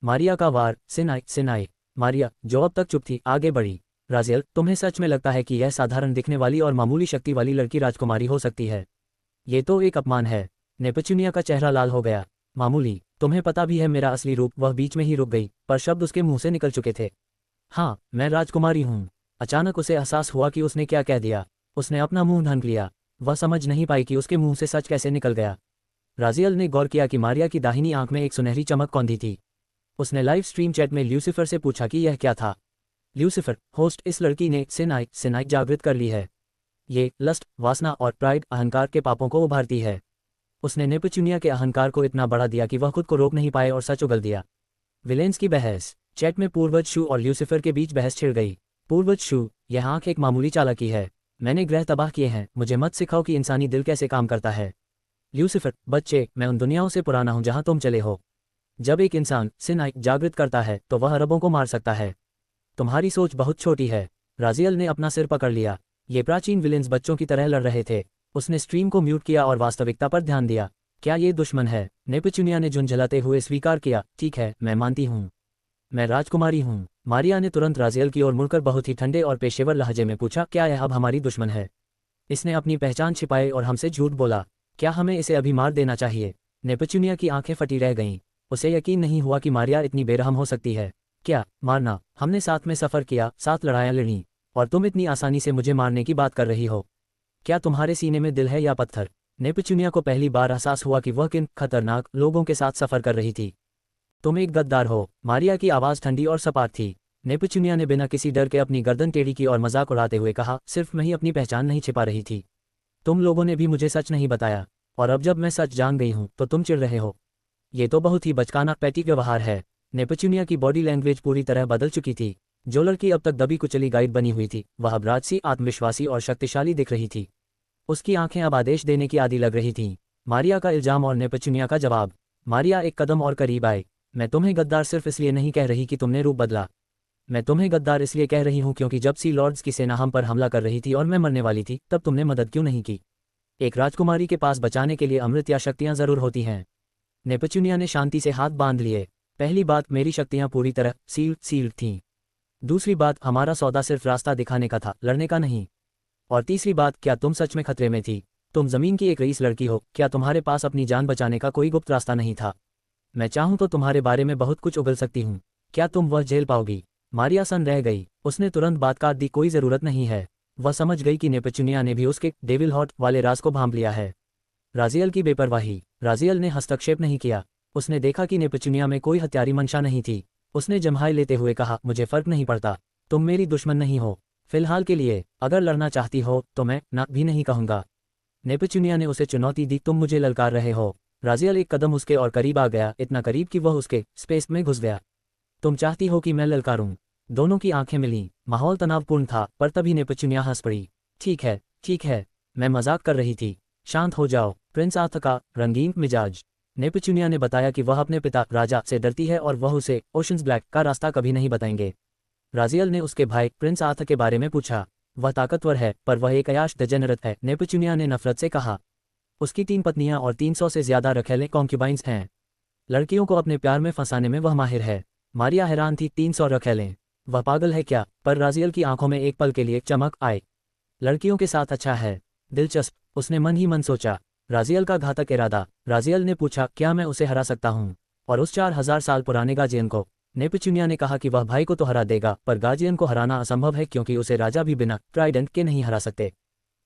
मारिया का वार। सिनाई। मारिया, जो अब तक चुप थी, आगे बढ़ी। राजियल, तुम्हें सच में लगता है कि यह साधारण दिखने वाली और मामूली शक्ति वाली लड़की राजकुमारी हो सकती है? ये तो एक अपमान है। नेपच्यूनिया का चेहरा लाल हो गया। मामूली? तुम्हें पता भी है मेरा असली रूप? वह बीच में ही रुक गई, पर शब्द उसके मुंह से निकल चुके थे। हाँ, मैं राजकुमारी हूँ। अचानक उसे एहसास हुआ कि उसने क्या कह दिया। उसने अपना मुंह ढक लिया। वह समझ नहीं पाई कि उसके मुंह से सच कैसे निकल गया। राजियल ने गौर किया कि मारिया की दाहिनी आंख में एक सुनहरी चमक कौंधी थी। उसने लाइव स्ट्रीम चैट में ल्यूसिफर से पूछा कि यह क्या था। ल्यूसिफर, होस्ट, इस लड़की ने सिनाई जागृत कर ली है। ये लस्ट, वासना और प्राइड, अहंकार के पापों को उभारती है। उसने नेपच्यूनिया के अहंकार को इतना बढ़ा दिया कि वह खुद को रोक नहीं पाए और सच उगल दिया। विलेंस की बहस। चैट में पूर्वज शू और ल्यूसिफर के बीच बहस छिड़ गई। पूर्वज शू, यह आंख एक मामूली चालाकी है। मैंने ग्रह तबाह किए हैं, मुझे मत सिखाओ कि इंसानी दिल कैसे काम करता है। ल्यूसिफर, बच्चे, मैं उन दुनियाओं से पुराना हूं जहां तुम चले हो। जब एक इंसान सिनाई जागृत करता है तो वह अरबों को मार सकता है। तुम्हारी सोच बहुत छोटी है। राजियल ने अपना सिर पकड़ लिया। ये प्राचीन विलेंस बच्चों की तरह लड़ रहे थे। उसने स्ट्रीम को म्यूट किया और वास्तविकता पर ध्यान दिया। क्या ये दुश्मन है? नेपच्यूनिया ने झुंझलाते हुए स्वीकार किया, ठीक है, मैं मानती हूँ, मैं राजकुमारी हूँ। मारिया ने तुरंत राजियल की ओर मुड़कर बहुत ही ठंडे और पेशेवर लहजे में पूछा, क्या यह अब हमारी दुश्मन है? इसने अपनी पहचान छिपाई और हमसे झूठ बोला। क्या हमें इसे अभी मार देना चाहिए? नेपच्यूनिया की आंखें फटी रह गईं। उसे यकीन नहीं हुआ कि मारिया इतनी बेरहम हो सकती है। क्या मारना? हमने साथ में सफ़र किया, साथ लड़ाइयाँ लड़ी, और तुम इतनी आसानी से मुझे मारने की बात कर रही हो? क्या तुम्हारे सीने में दिल है या पत्थर? नेपच्यूनिया को पहली बार एहसास हुआ कि वह किन खतरनाक लोगों के साथ सफ़र कर रही थी। तुम एक गद्दार हो। मारिया की आवाज़ ठंडी और सपाट थी। नेपच्यूनिया ने बिना किसी डर के अपनी गर्दन टेढ़ी की और मजाक उड़ाते हुए कहा, सिर्फ मैं ही अपनी पहचान नहीं छिपा रही थी। तुम लोगों ने भी मुझे सच नहीं बताया, और अब जब मैं सच जान गई हूँ तो तुम चिढ़ रहे हो। ये तो बहुत ही बचकाना पैटी व्यवहार है। नेपच्यूनिया की बॉडी लैंग्वेज पूरी तरह बदल चुकी थी। जो लड़की अब तक दबी कुचली गाइड बनी हुई थी, वह अब राजसी, आत्मविश्वासी और शक्तिशाली दिख रही थी। उसकी आंखें अब आदेश देने की आदी लग रही थीं। मारिया का इल्जाम और नेपच्यूनिया का जवाब। मारिया एक कदम और करीब आए। मैं तुम्हें गद्दार सिर्फ इसलिए नहीं कह रही कि तुमने रूप बदला। मैं तुम्हें गद्दार इसलिए कह रही हूँ क्योंकि जब सी लॉर्ड्स की सेना हम पर हमला कर रही थी और मैं मरने वाली थी, तब तुमने मदद क्यों नहीं की? एक राजकुमारी के पास बचाने के लिए अमृत या शक्तियाँ जरूर होती हैं। नेपच्यूनिया ने शांति से हाथ बांध लिए। पहली बात, मेरी शक्तियाँ पूरी तरह सील्ड थीं। दूसरी बात, हमारा सौदा सिर्फ रास्ता दिखाने का था, लड़ने का नहीं। और तीसरी बात, क्या तुम सच में खतरे में थी? तुम जमीन की एक रईस लड़की हो, क्या तुम्हारे पास अपनी जान बचाने का कोई गुप्त रास्ता नहीं था? मैं चाहूं तो तुम्हारे बारे में बहुत कुछ उगल सकती हूँ। क्या तुम वह झेल पाओगी? मारिया सन रह गई। उसने तुरंत बात काट दी, कोई ज़रूरत नहीं है। वह समझ गई कि नेपच्यूनिया ने भी उसके डेविल हॉट वाले राज को भांप लिया है। राजियल की बेपरवाही। राजियल ने हस्तक्षेप नहीं किया। उसने देखा कि नेपच्यूनिया में कोई हत्यारी मंशा नहीं थी। उसने जम्हाई लेते हुए कहा, मुझे फर्क नहीं पड़ता, तुम मेरी दुश्मन नहीं हो। फिलहाल के लिए, अगर लड़ना चाहती हो तो मैं ना भी नहीं कहूँगा। नेपच्यूनिया ने उसे चुनौती दी, तुम मुझे ललकार रहे हो। राजियल एक कदम उसके और करीब आ गया, इतना करीब कि वह उसके स्पेस में घुस गया। तुम चाहती हो कि मैं ललकारूं? दोनों की आंखें मिलीं। माहौल तनावपूर्ण था, पर तभी नेपच्यूनिया हंस पड़ी। ठीक है, मैं मजाक कर रही थी। शांत हो जाओ। प्रिंस आर्थ का रंगीन मिजाज। नेपच्यूनिया ने बताया कि वह अपने पिता राजा से डरती है और वह उसे ओशंस ब्लैक का रास्ता कभी नहीं बताएंगे। राजियल ने उसके भाई प्रिंस आर्थ के बारे में पूछा। वह ताकतवर है, पर वह एक अयाश डिजेनरेट है, नेपच्यूनिया ने नफरत से कहा। उसकी 3 पत्नियां और 300 से ज्यादा रखेले कॉन्क्यूबाइंस हैं। लड़कियों को अपने प्यार में फंसाने में वह माहिर है। मारिया हैरान थी, 300 रखेलें? वह पागल है क्या? पर राजियल की आंखों में एक पल के लिए चमक आई। लड़कियों के साथ अच्छा है। दिलचस्प, उसने मन ही मन सोचा। राजियल का घातक इरादा। राजियल ने पूछा, क्या मैं उसे हरा सकता हूँ? और उस 4000 साल पुराने गार्जियन को? नेपच्यूनिया ने कहा कि वह भाई को तो हरा देगा, पर गार्जियन को हराना असंभव है क्योंकि उसे राजा भी बिना ट्राइडेंट के नहीं हरा सकते।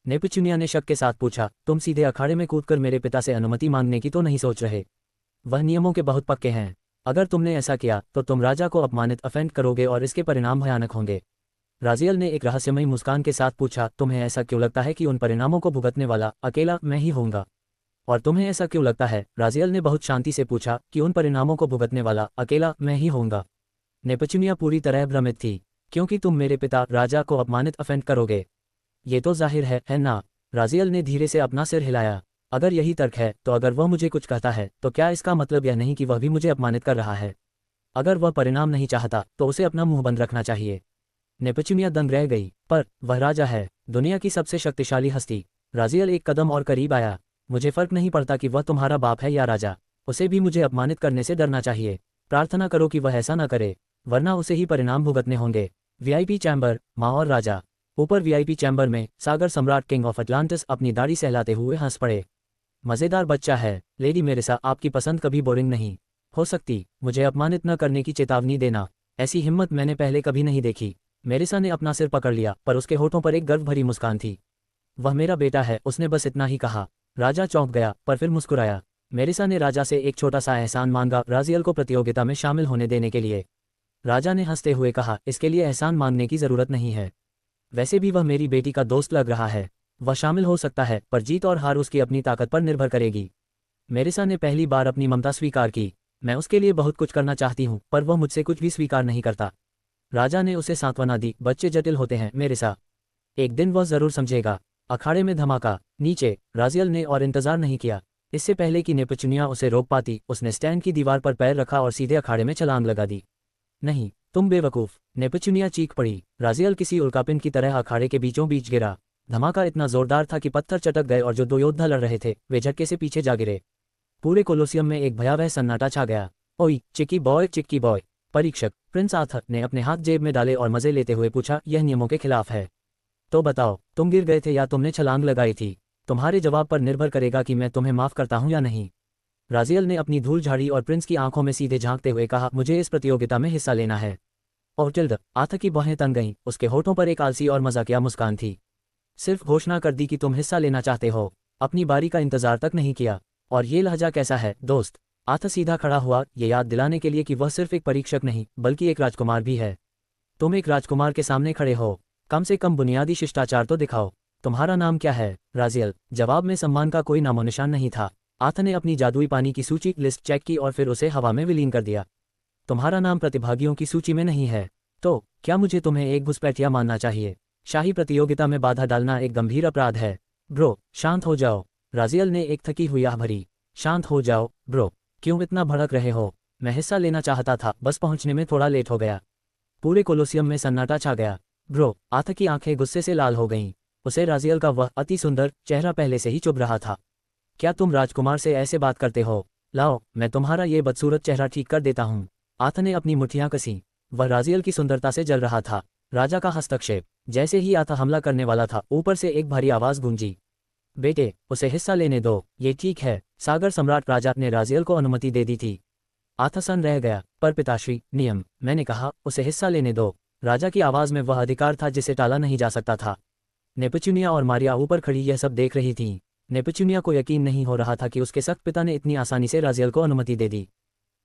नेपच्यूनिया ने शक के साथ पूछा, तुम सीधे अखाड़े में कूदकर मेरे पिता से अनुमति मांगने की तो नहीं सोच रहे? वह नियमों के बहुत पक्के हैं। अगर तुमने ऐसा किया तो तुम राजा को अपमानित अफेंड करोगे और इसके परिणाम भयानक होंगे। राजियल ने एक रहस्यमयी मुस्कान के साथ पूछा, तुम्हें ऐसा क्यों लगता है कि उन परिणामों को भुगतने वाला अकेला मैं ही होऊंगा? और तुम्हें ऐसा क्यों लगता है, राजियल ने बहुत शांति से पूछा, कि उन परिणामों को भुगतने वाला अकेला मैं ही होऊंगा? नेपच्यूनिया पूरी तरह भ्रमित थी। क्योंकि तुम मेरे पिता राजा को अपमानित अफेंड करोगे। ये तो जाहिर है ना? राजियल ने धीरे से अपना सिर हिलाया। अगर यही तर्क है, तो अगर वह मुझे कुछ कहता है तो क्या इसका मतलब यह नहीं कि वह भी मुझे अपमानित कर रहा है? अगर वह परिणाम नहीं चाहता तो उसे अपना मुंह बंद रखना चाहिए। नेपच्यूनिया दंग रह गई। पर वह राजा है, दुनिया की सबसे शक्तिशाली हस्ती। राजियल एक कदम और करीब आया। मुझे फर्क नहीं पड़ता कि वह तुम्हारा बाप है या राजा, उसे भी मुझे अपमानित करने से डरना चाहिए। प्रार्थना करो कि वह ऐसा न करे, वरना उसे ही परिणाम भुगतने होंगे। वीआईपी चैम्बर, माँ और राजा। ऊपर वीआईपी चैम्बर में सागर सम्राट किंग ऑफ अटलांटिस अपनी दाढ़ी सहलाते हुए हंस पड़े। मज़ेदार बच्चा है, लेडी मेरेसा, आपकी पसंद कभी बोरिंग नहीं हो सकती। मुझे अपमानित न करने की चेतावनी देना, ऐसी हिम्मत मैंने पहले कभी नहीं देखी। मेरेसा ने अपना सिर पकड़ लिया, पर उसके होठों पर एक गर्व भरी मुस्कान थी। वह मेरा बेटा है, उसने बस इतना ही कहा। राजा चौंक गया, पर फिर मुस्कुराया। मेरेसा ने राजा से एक छोटा सा एहसान मांगा, राजियल को प्रतियोगिता में शामिल होने देने के लिए। राजा ने हंसते हुए कहा, इसके लिए एहसान मांगने की जरूरत नहीं है। वैसे भी वह मेरी बेटी का दोस्त लग रहा है। वह शामिल हो सकता है, पर जीत और हार उसकी अपनी ताकत पर निर्भर करेगी। मेरेसा ने पहली बार अपनी ममता स्वीकार की। मैं उसके लिए बहुत कुछ करना चाहती हूँ, पर वह मुझसे कुछ भी स्वीकार नहीं करता। राजा ने उसे सांत्वना दी, बच्चे जटिल होते हैं मेरेसा, एक दिन वह जरूर समझेगा। अखाड़े में धमाका। नीचे राजियल ने और इंतजार नहीं किया। इससे पहले कि नेपच्यूनिया उसे रोक पाती, उसने स्टैंड की दीवार पर पैर रखा और सीधे अखाड़े में छलांग लगा दी। नहीं, तुम बेवकूफ! नेपच्यूनिया चीख पड़ी। राजियल किसी उल्कापिंड की तरह अखाड़े के बीचों बीच गिरा। धमाका इतना जोरदार था कि पत्थर चटक गए और जो 2 योद्धा लड़ रहे थे वे झटके से पीछे जा गिरे। पूरे कोलोसियम में एक भयावह सन्नाटा छा गया। ओई चिक्की बॉय। परीक्षक प्रिंस आर्थर ने अपने हाथ जेब में डाले और मजे लेते हुए पूछा, यह नियमों के खिलाफ है। तो बताओ, तुम गिर गए थे या तुमने छलांग लगाई थी? तुम्हारे जवाब पर निर्भर करेगा कि मैं तुम्हें माफ करता हूं या नहीं। राजियल ने अपनी धूल झाड़ी और प्रिंस की आंखों में सीधे झांकते हुए कहा, मुझे इस प्रतियोगिता में हिस्सा लेना है। ओटिल्ड, आर्थर की बाहें तन गईं, उसके होठों पर एक आलसी और मजाकिया मुस्कान थी। सिर्फ घोषणा कर दी कि तुम हिस्सा लेना चाहते हो, अपनी बारी का इंतजार तक नहीं किया। और ये लहजा कैसा है दोस्त? आर्थर सीधा खड़ा हुआ, ये याद दिलाने के लिए कि वह सिर्फ एक परीक्षक नहीं बल्कि एक राजकुमार भी है। तुम एक राजकुमार के सामने खड़े हो, कम से कम बुनियादी शिष्टाचार तो दिखाओ। तुम्हारा नाम क्या है? राजियल। जवाब में सम्मान का कोई नामो निशान नहीं था। आर्थर ने अपनी जादुई पानी की सूची लिस्ट चेक की और फिर उसे हवा में विलीन कर दिया। तुम्हारा नाम प्रतिभागियों की सूची में नहीं है। तो क्या मुझे तुम्हें एक घुसपैठिया मानना चाहिए? शाही प्रतियोगिता में बाधा डालना एक गंभीर अपराध है। ब्रो, शांत हो जाओ। राजियल ने एक थकी हुई आह भरी। शांत हो जाओ, ब्रो। क्यों इतना भड़क रहे हो? मैं हिस्सा लेना चाहता था, बस पहुंचने में थोड़ा लेट हो गया। पूरे कोलोसियम में सन्नाटा छा गया। ब्रो, आथ की आंखें गुस्से से लाल हो गईं। उसे राजियल का वह अति सुंदर चेहरा पहले से ही चुभ रहा था। क्या तुम राजकुमार से ऐसे बात करते हो? लाओ, मैं तुम्हारा ये बदसूरत चेहरा ठीक कर देता हूँ। आथ ने अपनी मुट्ठियां कसी। वह राजियल की सुंदरता से जल रहा था। राजा का हस्तक्षेप। जैसे ही आथा हमला करने वाला था, ऊपर से एक भारी आवाज गूंजी। बेटे, उसे हिस्सा लेने दो। ये ठीक है, सागर सम्राट राजा ने राजियल को अनुमति दे दी थी। आथा सन रह गया। पर पिताश्री, नियम, मैंने कहा उसे हिस्सा लेने दो। राजा की आवाज में वह अधिकार था जिसे टाला नहीं जा सकता था। नेपच्यूनिया और मारिया ऊपर खड़ी यह सब देख रही थीं। नेपच्यूनिया को यकीन नहीं हो रहा था कि उसके सख्त पिता ने इतनी आसानी से राजियल को अनुमति दे दी।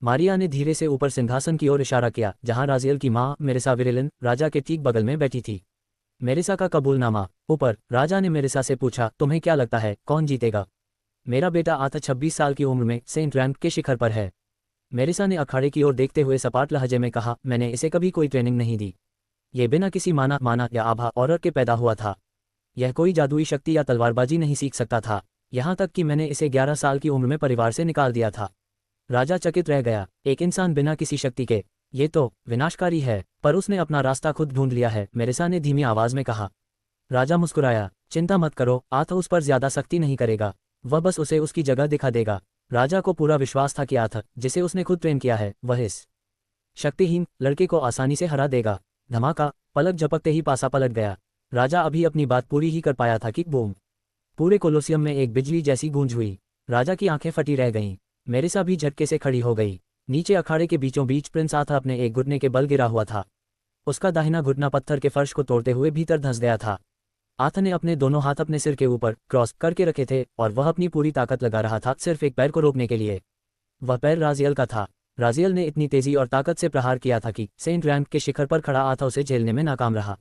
मारिया ने धीरे से ऊपर सिंहासन की ओर इशारा किया, जहां राजियल की मां मेरिसा विरेलिन राजा के ठीक बगल में बैठी थी। मेरिसा का कबूलनामा। ऊपर राजा ने मेरिसा से पूछा, तुम्हें क्या लगता है कौन जीतेगा? मेरा बेटा आथा 26 साल की उम्र में सेंट रैंक के शिखर पर है। मेरिसा ने अखाड़े की ओर देखते हुए सपाट लहजे में कहा, मैंने इसे कभी कोई ट्रेनिंग नहीं दी। ये बिना किसी माना या आभा औरत के पैदा हुआ था। यह कोई जादुई शक्ति या तलवारबाजी नहीं सीख सकता था। यहाँ तक कि मैंने इसे 11 साल की उम्र में परिवार से निकाल दिया था। राजा चकित रह गया। एक इंसान बिना किसी शक्ति के, ये तो विनाशकारी है। पर उसने अपना रास्ता खुद ढूंढ लिया है, मेरिसा ने धीमी आवाज में कहा। राजा मुस्कुराया। चिंता मत करो, आथ उस पर ज्यादा सख्ती नहीं करेगा। वह बस उसे उसकी जगह दिखा देगा। राजा को पूरा विश्वास था कि आथ, जिसे उसने खुद ट्रेन किया है, वह इस शक्तिहीन लड़के को आसानी से हरा देगा। धमाका। पलक झपकते ही पासा पलट गया। राजा अभी अपनी बात पूरी ही कर पाया था कि बूम। पूरे कोलोसियम में एक बिजली जैसी गूंज हुई। राजा की आंखें फटी रह गईं। मेरिसा भी झटके से खड़ी हो गई। नीचे अखाड़े के बीचों बीच प्रिंस आथ अपने एक घुटने के बल गिरा हुआ था। उसका दाहिना घुटना पत्थर के फर्श को तोड़ते हुए भीतर धंस गया था। आथ ने अपने दोनों हाथ अपने सिर के ऊपर क्रॉस करके रखे थे और वह अपनी पूरी ताकत लगा रहा था सिर्फ एक पैर को रोकने के लिए। वह पैर राजियल का था। राजियल ने इतनी तेजी और ताकत से प्रहार किया था कि सेंट रैंक के शिखर पर खड़ा आथा उसे झेलने में नाकाम रहा।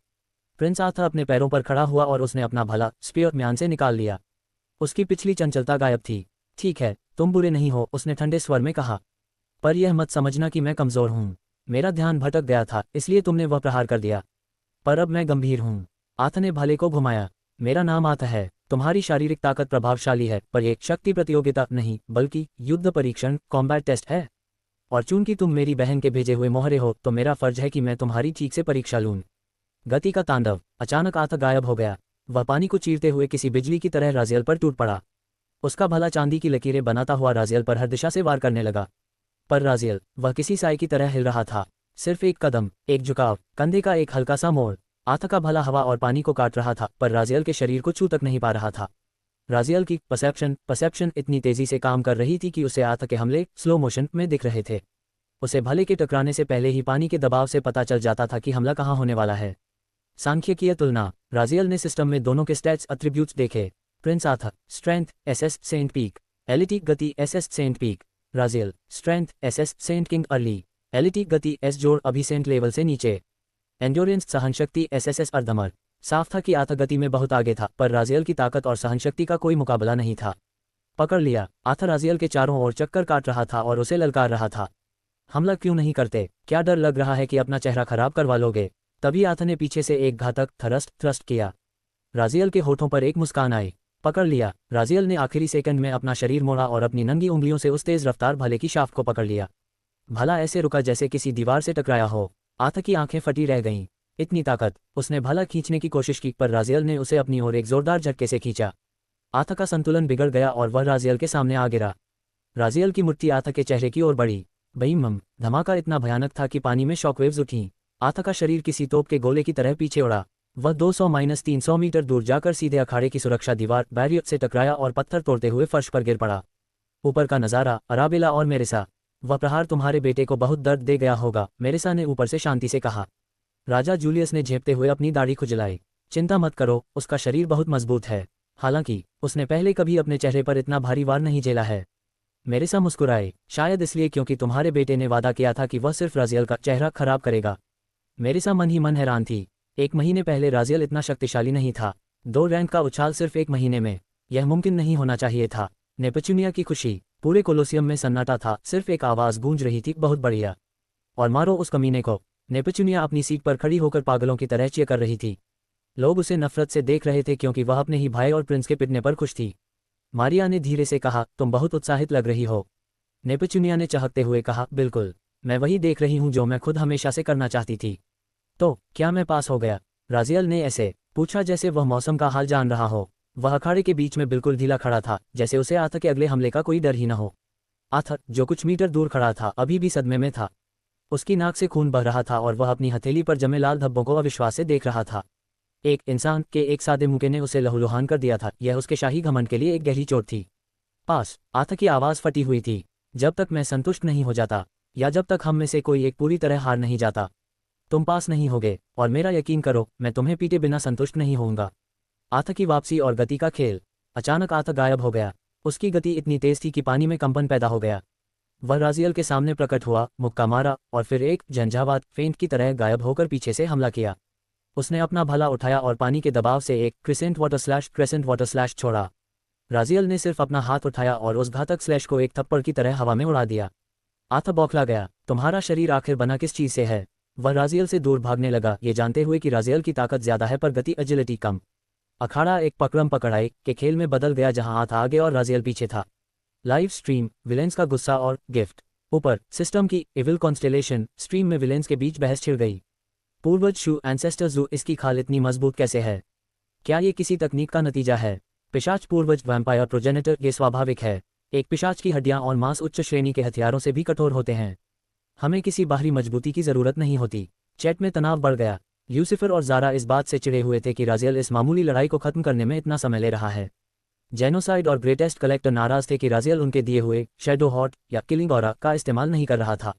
प्रिंस आथ अपने पैरों पर खड़ा हुआ और उसने अपना भला स्पीयर म्यान से निकाल लिया। उसकी पिछली चंचलता गायब थी। ठीक है, तुम बुरे नहीं हो, उसने ठंडे स्वर में कहा। पर यह मत समझना कि मैं कमजोर हूँ। मेरा ध्यान भटक गया था, इसलिए तुमने वह प्रहार कर दिया। पर अब मैं गंभीर हूँ। आथ ने भाले को घुमाया। मेरा नाम आथ है। तुम्हारी शारीरिक ताकत प्रभावशाली है, पर एक शक्ति प्रतियोगिता नहीं, बल्कि युद्ध परीक्षण, कॉम्बैट टेस्ट है। और चूंकि तुम मेरी बहन के भेजे हुए मोहरे हो, तो मेरा फर्ज है कि मैं तुम्हारी ठीक से परीक्षा लूँ। गति का तांडव। अचानक आथ गायब हो गया। वह पानी को चीरते हुए किसी बिजली की तरह राजियल पर टूट पड़ा। उसका भला चांदी की लकीरें बनाता हुआ राजियल पर हर दिशा से वार करने लगा। पर राजियल, वह किसी साए की तरह हिल रहा था। सिर्फ एक कदम, एक झुकाव, कंधे का एक हल्का सा मोड़। आथ का भला हवा और पानी को काट रहा था, पर राजियल के शरीर को छू तक नहीं पा रहा था। राजियल की परसेप्शन इतनी तेजी से काम कर रही थी कि उसे आथ के हमले स्लो मोशन में दिख रहे थे। उसे भले के टकराने से पहले ही पानी के दबाव से पता चल जाता था कि हमला कहाँ होने वाला है। सांख्यिकीय तुलना। राजियल ने सिस्टम में दोनों के स्टैट्स एट्रीब्यूट्स देखे। प्रिंस आथ, strength SS saint peak, agility गति SS saint peak. Raziel, strength SS saint king early, agility गति एस जोड़ अभी सेंट लेवल से नीचे, एंड्योरेंस सहनशक्ति एसएसएस अर्धमर। साफ था कि आथ गति में बहुत आगे था, पर राजियल की ताकत और सहनशक्ति का कोई मुकाबला नहीं था। पकड़ लिया। आथ राजियल के चारों ओर चक्कर काट रहा था और उसे ललकार रहा था। हमला क्यों नहीं करते? क्या डर लग रहा है कि अपना चेहरा खराब करवा लोगे? तभी आथ ने पीछे से एक घातक थ्रस्ट किया। राजियल के होठों पर एक मुस्कान आई। पकड़ लिया। राजियल ने आखिरी सेकंड में अपना शरीर मोड़ा और अपनी नंगी उंगलियों से उस तेज रफ्तार भाले की शाफ्ट को पकड़ लिया। भाला ऐसे रुका जैसे किसी दीवार से टकराया हो। आथ की आंखें फटी रह गईं। इतनी ताकत। उसने भाला खींचने की कोशिश की, पर राजियल ने उसे अपनी ओर एक जोरदार झटके से खींचा। आथ का संतुलन बिगड़ गया और वह राजियल के सामने आ गिरा। राजियल की मुट्ठी आथ के चेहरे की ओर बढ़ी। बईमम। धमाका इतना भयानक था कि पानी में शॉकवेव्स उठीं। आथ का शरीर किसी तोप के गोले की तरह पीछे उड़ा। वह 200-300 मीटर दूर जाकर सीधे अखाड़े की सुरक्षा दीवार बैरियर से टकराया और पत्थर तोड़ते हुए फर्श पर गिर पड़ा। ऊपर का नज़ारा, अराबेला और मेरिसा। वह प्रहार तुम्हारे बेटे को बहुत दर्द दे गया होगा, मेरिसा ने ऊपर से शांति से कहा। राजा जूलियस ने झेपते हुए अपनी दाढ़ी खुजलाई। चिंता मत करो, उसका शरीर बहुत मजबूत है। हालांकि उसने पहले कभी अपने चेहरे पर इतना भारी वार नहीं झेला है। मेरिसा मुस्कुराए। शायद इसलिए क्योंकि तुम्हारे बेटे ने वादा किया था कि वह सिर्फ राजियल का चेहरा खराब करेगा। मेरिसा मन ही मन हैरान थी। 1 महीने पहले राजियल इतना शक्तिशाली नहीं था। 2 रैंक का उछाल सिर्फ 1 महीने में, यह मुमकिन नहीं होना चाहिए था। नेपच्यूनिया की खुशी। पूरे कोलोसियम में सन्नाटा था, सिर्फ एक आवाज़ गूंज रही थी, बहुत बढ़िया। और मारो उस कमीने को। नेपच्यूनिया अपनी सीट पर खड़ी होकर पागलों की तरह चीयर कर रही थी। लोग उसे नफरत से देख रहे थे क्योंकि वह अपने ही भाई और प्रिंस के पिटने पर खुश थी। मारिया ने धीरे से कहा, तुम बहुत उत्साहित लग रही हो। नेपच्यूनिया ने चहकते हुए कहा, बिल्कुल, मैं वही देख रही हूँ जो मैं खुद हमेशा से करना चाहती थी। तो क्या मैं पास हो गया? राजियल ने ऐसे पूछा जैसे वह मौसम का हाल जान रहा हो। वह अखाड़े के बीच में बिल्कुल ढीला खड़ा था, जैसे उसे आथा के अगले हमले का कोई डर ही न हो। आथा, जो कुछ मीटर दूर खड़ा था, अभी भी सदमे में था। उसकी नाक से खून बह रहा था और वह अपनी हथेली पर जमे लाल धब्बों को अविश्वास से देख रहा था। एक इंसान के एक सादे मुके ने उसे लहूलुहान कर दिया था। यह उसके शाही घमंड के लिए एक गहरी चोट थी। पास, आथा की आवाज़ फटी हुई थी। जब तक मैं संतुष्ट नहीं हो जाता, या जब तक हम में से कोई एक पूरी तरह हार नहीं जाता, तुम पास नहीं होगे, और मेरा यकीन करो, मैं तुम्हें पीटे बिना संतुष्ट नहीं होऊंगा। आथा की वापसी और गति का खेल। अचानक आथा गायब हो गया। उसकी गति इतनी तेज थी कि पानी में कंपन पैदा हो गया। वह राजियल के सामने प्रकट हुआ, मुक्का मारा और फिर एक झंझावात फेंट की तरह गायब होकर पीछे से हमला किया। उसने अपना भला उठाया और पानी के दबाव से एक क्रिसेंट वाटर स्लैश छोड़ा। राजियल ने सिर्फ अपना हाथ उठाया और उस घातक स्लैश को एक थप्पड़ की तरह हवा में उड़ा दिया। आथा बौखला गया। तुम्हारा शरीर आखिर बना किस चीज से है? वह राजियल से दूर भागने लगा, ये जानते हुए कि राजियल की ताकत ज्यादा है पर गति एजिलिटी कम। अखाड़ा एक पकड़म पकड़ाई के खेल में बदल गया जहां आथा आगे और राजियल पीछे था। लाइव स्ट्रीम, विलेंस का गुस्सा और गिफ्ट। ऊपर सिस्टम की इविल कॉन्स्टेलेशन स्ट्रीम में विलेंस के बीच बहस छिड़ गई। पूर्वज शू एंसेस्टर्स जू, इसकी खाल इतनी मजबूत कैसे है? क्या ये किसी तकनीक का नतीजा है? पिशाच पूर्वज वैम्पायर प्रोजेनेटर, ये स्वाभाविक है। एक पिशाच की हड्डियां और मांस उच्च श्रेणी के हथियारों से भी कठोर होते हैं। हमें किसी बाहरी मजबूती की जरूरत नहीं होती। चैट में तनाव बढ़ गया। ल्यूसिफर और ज़ारा इस बात से चिढ़े हुए थे कि राजियल इस मामूली लड़ाई को खत्म करने में इतना समय ले रहा है। जेनोसाइड और ग्रेटेस्ट कलेक्टर नाराज थे कि राजियल उनके दिए हुए शैडो हॉट या किलिंग ऑरा का इस्तेमाल नहीं कर रहा था।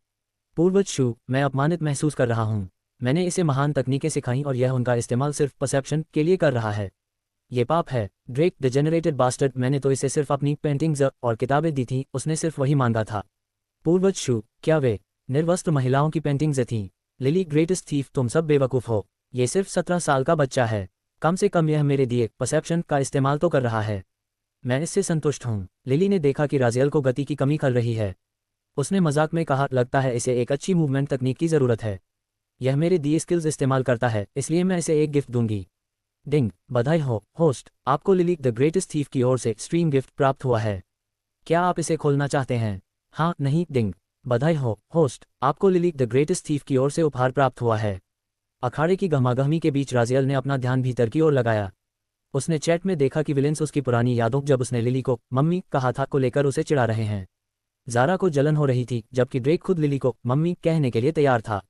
पूर्वज शू, मैं अपमानित महसूस कर रहा हूँ। मैंने इसे महान तकनीकें सिखाई और यह उनका इस्तेमाल सिर्फ परसेप्शन के लिए कर रहा है। ये पाप है। ड्रेक डिजेनरेटेड बास्टर्ड, मैंने तो इसे सिर्फ अपनी पेंटिंग्स और किताबें दी थीं, उसने सिर्फ वही मांगा था। पूर्वज शू, क्या वे निर्वस्त्र महिलाओं की पेंटिंग्स थीं? लिली ग्रेटेस्ट थीफ, तुम सब बेवकूफ़ हो। ये सिर्फ 17 साल का बच्चा है। कम से कम यह मेरे दिए परसेप्शन का इस्तेमाल तो कर रहा है। मैं इससे संतुष्ट हूँ। लिली ने देखा कि राजियल को गति की कमी खल रही है। उसने मजाक में कहा, लगता है इसे एक अच्छी मूवमेंट तकनीक की ज़रूरत है। यह मेरे दिए स्किल्स इस्तेमाल करता है, इसलिए मैं इसे एक गिफ्ट दूंगी। डिंग, बधाई हो होस्ट, आपको लिली द ग्रेटेस्ट थीफ की ओर से स्ट्रीम गिफ्ट प्राप्त हुआ है। क्या आप इसे खोलना चाहते हैं? हाँ, नहीं। डिंग, बधाई हो होस्ट, आपको लिली द ग्रेटेस्ट थीफ की ओर से उपहार प्राप्त हुआ है। अखाड़े की गहमागहमी के बीच राजियल ने अपना ध्यान भीतर की ओर लगाया। उसने चैट में देखा कि विलेंस उसकी पुरानी यादों, जब उसने लिली को मम्मी कहा था, को लेकर उसे चिढ़ा रहे हैं। ज़ारा को जलन हो रही थी, जबकि ड्रेक खुद लिली को मम्मी कहने के लिए तैयार था।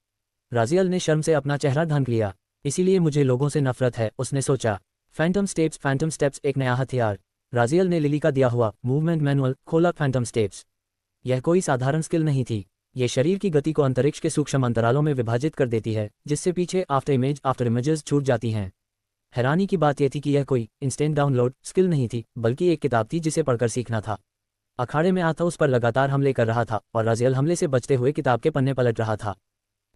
राजियल ने शर्म से अपना चेहरा ढंक लिया। इसीलिए मुझे लोगों से नफरत है, उसने सोचा। फैंटम स्टेप्स एक नया हथियार। राजियल ने लिली का दिया हुआ मूवमेंट मैनुअल खोला। फैंटम स्टेप्स, यह कोई साधारण स्किल नहीं थी। यह शरीर की गति को अंतरिक्ष के सूक्ष्म अंतरालों में विभाजित कर देती है, जिससे पीछे आफ्टर इमेजेस छूट जाती हैं। हैरानी की बात यह थी कि यह कोई इंस्टेंट डाउनलोड स्किल नहीं थी, बल्कि एक किताब थी जिसे पढ़कर सीखना था। अखाड़े में आथा उस पर लगातार हमले कर रहा था और राजियल हमले से बचते हुए किताब के पन्ने पलट रहा था।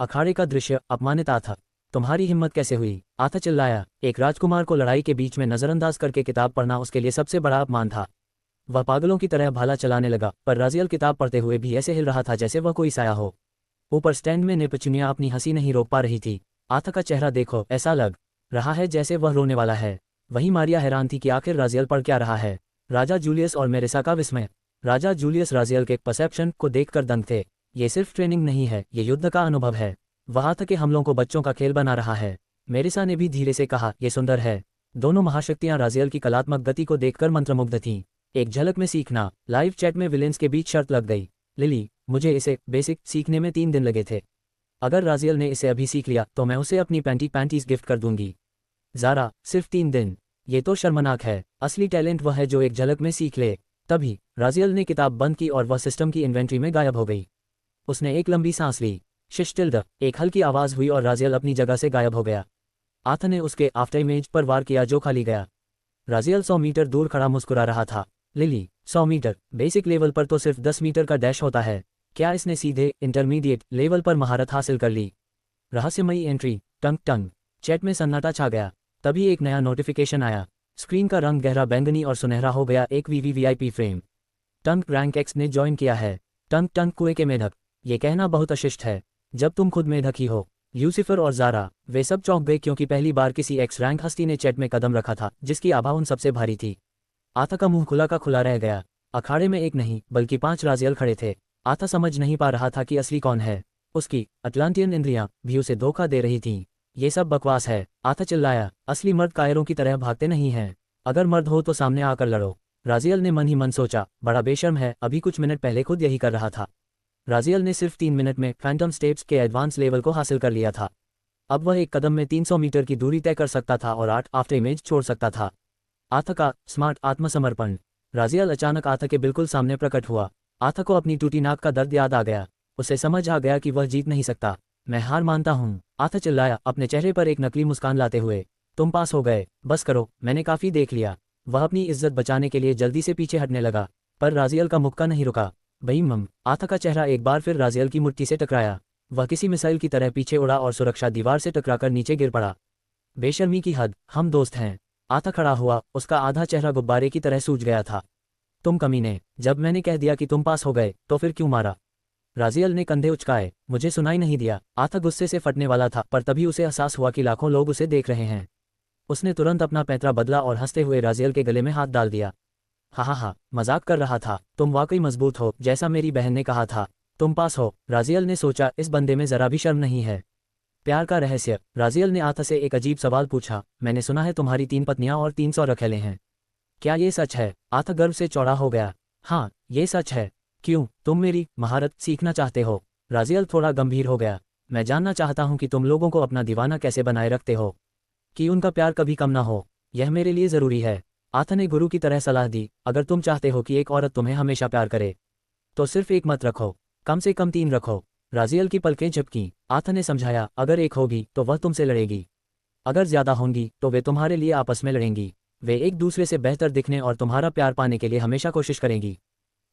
अखाड़े का दृश्य अपमानित था। तुम्हारी हिम्मत कैसे हुई? आथा चिल्लाया। एक राजकुमार को लड़ाई के बीच में नजरअंदाज करके किताब पढ़ना उसके लिए सबसे बड़ा अपमान था। वह पागलों की तरह भाला चलाने लगा, पर राजियल किताब पढ़ते हुए भी ऐसे हिल रहा था जैसे वह कोई साया हो। ऊपर स्टैंड में नेपच्यूनिया अपनी हंसी नहीं रोक पा रही थी। आथा का चेहरा देखो, ऐसा लग रहा है जैसे वह रोने वाला है। वहीं मारिया हैरान थी कि आखिर राजियल पढ़ क्या रहा है। राजा जूलियस और मेरेसा का विस्मय। राजा जूलियस राजियल के परसेप्शन को देखकर दंग थे। ये सिर्फ ट्रेनिंग नहीं है, ये युद्ध का अनुभव है। वह आथा के हमलों को बच्चों का खेल बना रहा है। मेरेसा ने भी धीरे से कहा, ये सुंदर है। दोनों महाशक्तियां राजियल की कलात्मक गति को देखकर मंत्रमुग्ध थीं। एक झलक में सीखना। लाइव चैट में विलेंस के बीच शर्त लग गई। लिली, मुझे इसे बेसिक सीखने में 3 दिन लगे थे। अगर राजियल ने इसे अभी सीख लिया तो मैं उसे अपनी पैंटीज गिफ्ट कर दूंगी। ज़ारा, सिर्फ 3 दिन? ये तो शर्मनाक है। असली टैलेंट वह है जो एक झलक में सीख ले। तभी राजियल ने किताब बंद की और वह सिस्टम की इन्वेंट्री में गायब हो गई। उसने एक लंबी सांस ली। शिश्टिल्ड, एक हल्की आवाज़ हुई और राजियल अपनी जगह से गायब हो गया। आथा ने उसके आफ्टर इमेज पर वार किया जो खाली गया। राजियल 100 मीटर दूर खड़ा मुस्कुरा रहा था। Lily, 100 metre? बेसिक लेवल पर तो सिर्फ 10 मीटर का डैश होता है। क्या इसने सीधे इंटरमीडिएट लेवल पर महारत हासिल कर ली? रहस्यमयी एंट्री। टंग टंग, चैट में सन्नाटा छा गया। तभी एक नया नोटिफिकेशन आया। स्क्रीन का रंग गहरा बैंगनी और सुनहरा हो गया। एक वीवीवीआईपी फ्रेम। टंग रैंक एक्स ने ज्वाइन किया है। टंग टंग, कुएं के मेढक। ये कहना बहुत अशिष्ट है जब तुम खुद मेढक ही हो। ल्यूसीफर और ज़ारा, वे सब चौंक गए क्योंकि पहली बार किसी एक्स रैंक हस्ती ने चैट में कदम रखा था जिसकी आभा उन सबसे भारी थी। आथा का मुंह खुला का खुला रह गया। अखाड़े में एक नहीं बल्कि 5 राजियल खड़े थे। आथा समझ नहीं पा रहा था कि असली कौन है। उसकी अटलांटियन इंद्रियां भी उसे धोखा दे रही थीं। ये सब बकवास है, आथा चिल्लाया। असली मर्द कायरों की तरह भागते नहीं हैं। अगर मर्द हो तो सामने आकर लड़ो। राजियल ने मन ही मन सोचा, बड़ा बेशर्म है, अभी कुछ मिनट पहले खुद यही कर रहा था। राजियल ने सिर्फ 3 मिनट में फैंटम स्टेप्स के एडवांस लेवल को हासिल कर लिया था। अब वह एक कदम में 300 मीटर की दूरी तय कर सकता था और 8 आफ्टर इमेज छोड़ सकता था। आथा का स्मार्ट आत्मसमर्पण। राजियल अचानक आथा के बिल्कुल सामने प्रकट हुआ। आथा को अपनी टूटी नाक का दर्द याद आ गया। उसे समझ आ गया कि वह जीत नहीं सकता। मैं हार मानता हूँ, आथा चिल्लाया, अपने चेहरे पर एक नकली मुस्कान लाते हुए। तुम पास हो गए, बस करो, मैंने काफी देख लिया। वह अपनी इज्जत बचाने के लिए जल्दी से पीछे हटने लगा, पर राजियल का मुक्का नहीं रुका। बेईमान। आथा का चेहरा एक बार फिर राजियल की मुट्ठी से टकराया। वह किसी मिसाइल की तरह पीछे उड़ा और सुरक्षा दीवार से टकराकर नीचे गिर पड़ा। बेशर्मी की हद, हम दोस्त हैं। आथा खड़ा हुआ, उसका आधा चेहरा गुब्बारे की तरह सूज गया था। तुम कमीने, जब मैंने कह दिया कि तुम पास हो गए तो फिर क्यों मारा? राजियल ने कंधे उचकाए। मुझे सुनाई नहीं दिया। आथा गुस्से से फटने वाला था, पर तभी उसे एहसास हुआ कि लाखों लोग उसे देख रहे हैं। उसने तुरंत अपना पैंतरा बदला और हंसते हुए राजियल के गले में हाथ डाल दिया। हा, मजाक कर रहा था। तुम वाकई मजबूत हो, जैसा मेरी बहन ने कहा था। तुम पास हो। राजियल ने सोचा, इस बंदे में जरा भी शर्म नहीं है। प्यार का रहस्य। राजियल ने आथा से एक अजीब सवाल पूछा। मैंने सुना है तुम्हारी 3 पत्नियां और 300 रखेले हैं। क्या ये सच है? आथा गर्व से चौड़ा हो गया। हाँ, ये सच है। क्यों, तुम मेरी महारत सीखना चाहते हो? राजियल थोड़ा गंभीर हो गया। मैं जानना चाहता हूं कि तुम लोगों को अपना दीवाना कैसे बनाए रखते हो, कि उनका प्यार कभी कम ना हो। यह मेरे लिए जरूरी है। आथा ने गुरु की तरह सलाह दी। अगर तुम चाहते हो कि एक औरत तुम्हें हमेशा प्यार करे तो सिर्फ एक मत रखो, कम से कम 3 रखो। राजियल की पलकें झपकीं। आथा ने समझाया, अगर एक होगी तो वह तुमसे लड़ेगी, अगर ज्यादा होंगी तो वे तुम्हारे लिए आपस में लड़ेंगी। वे एक दूसरे से बेहतर दिखने और तुम्हारा प्यार पाने के लिए हमेशा कोशिश करेंगी।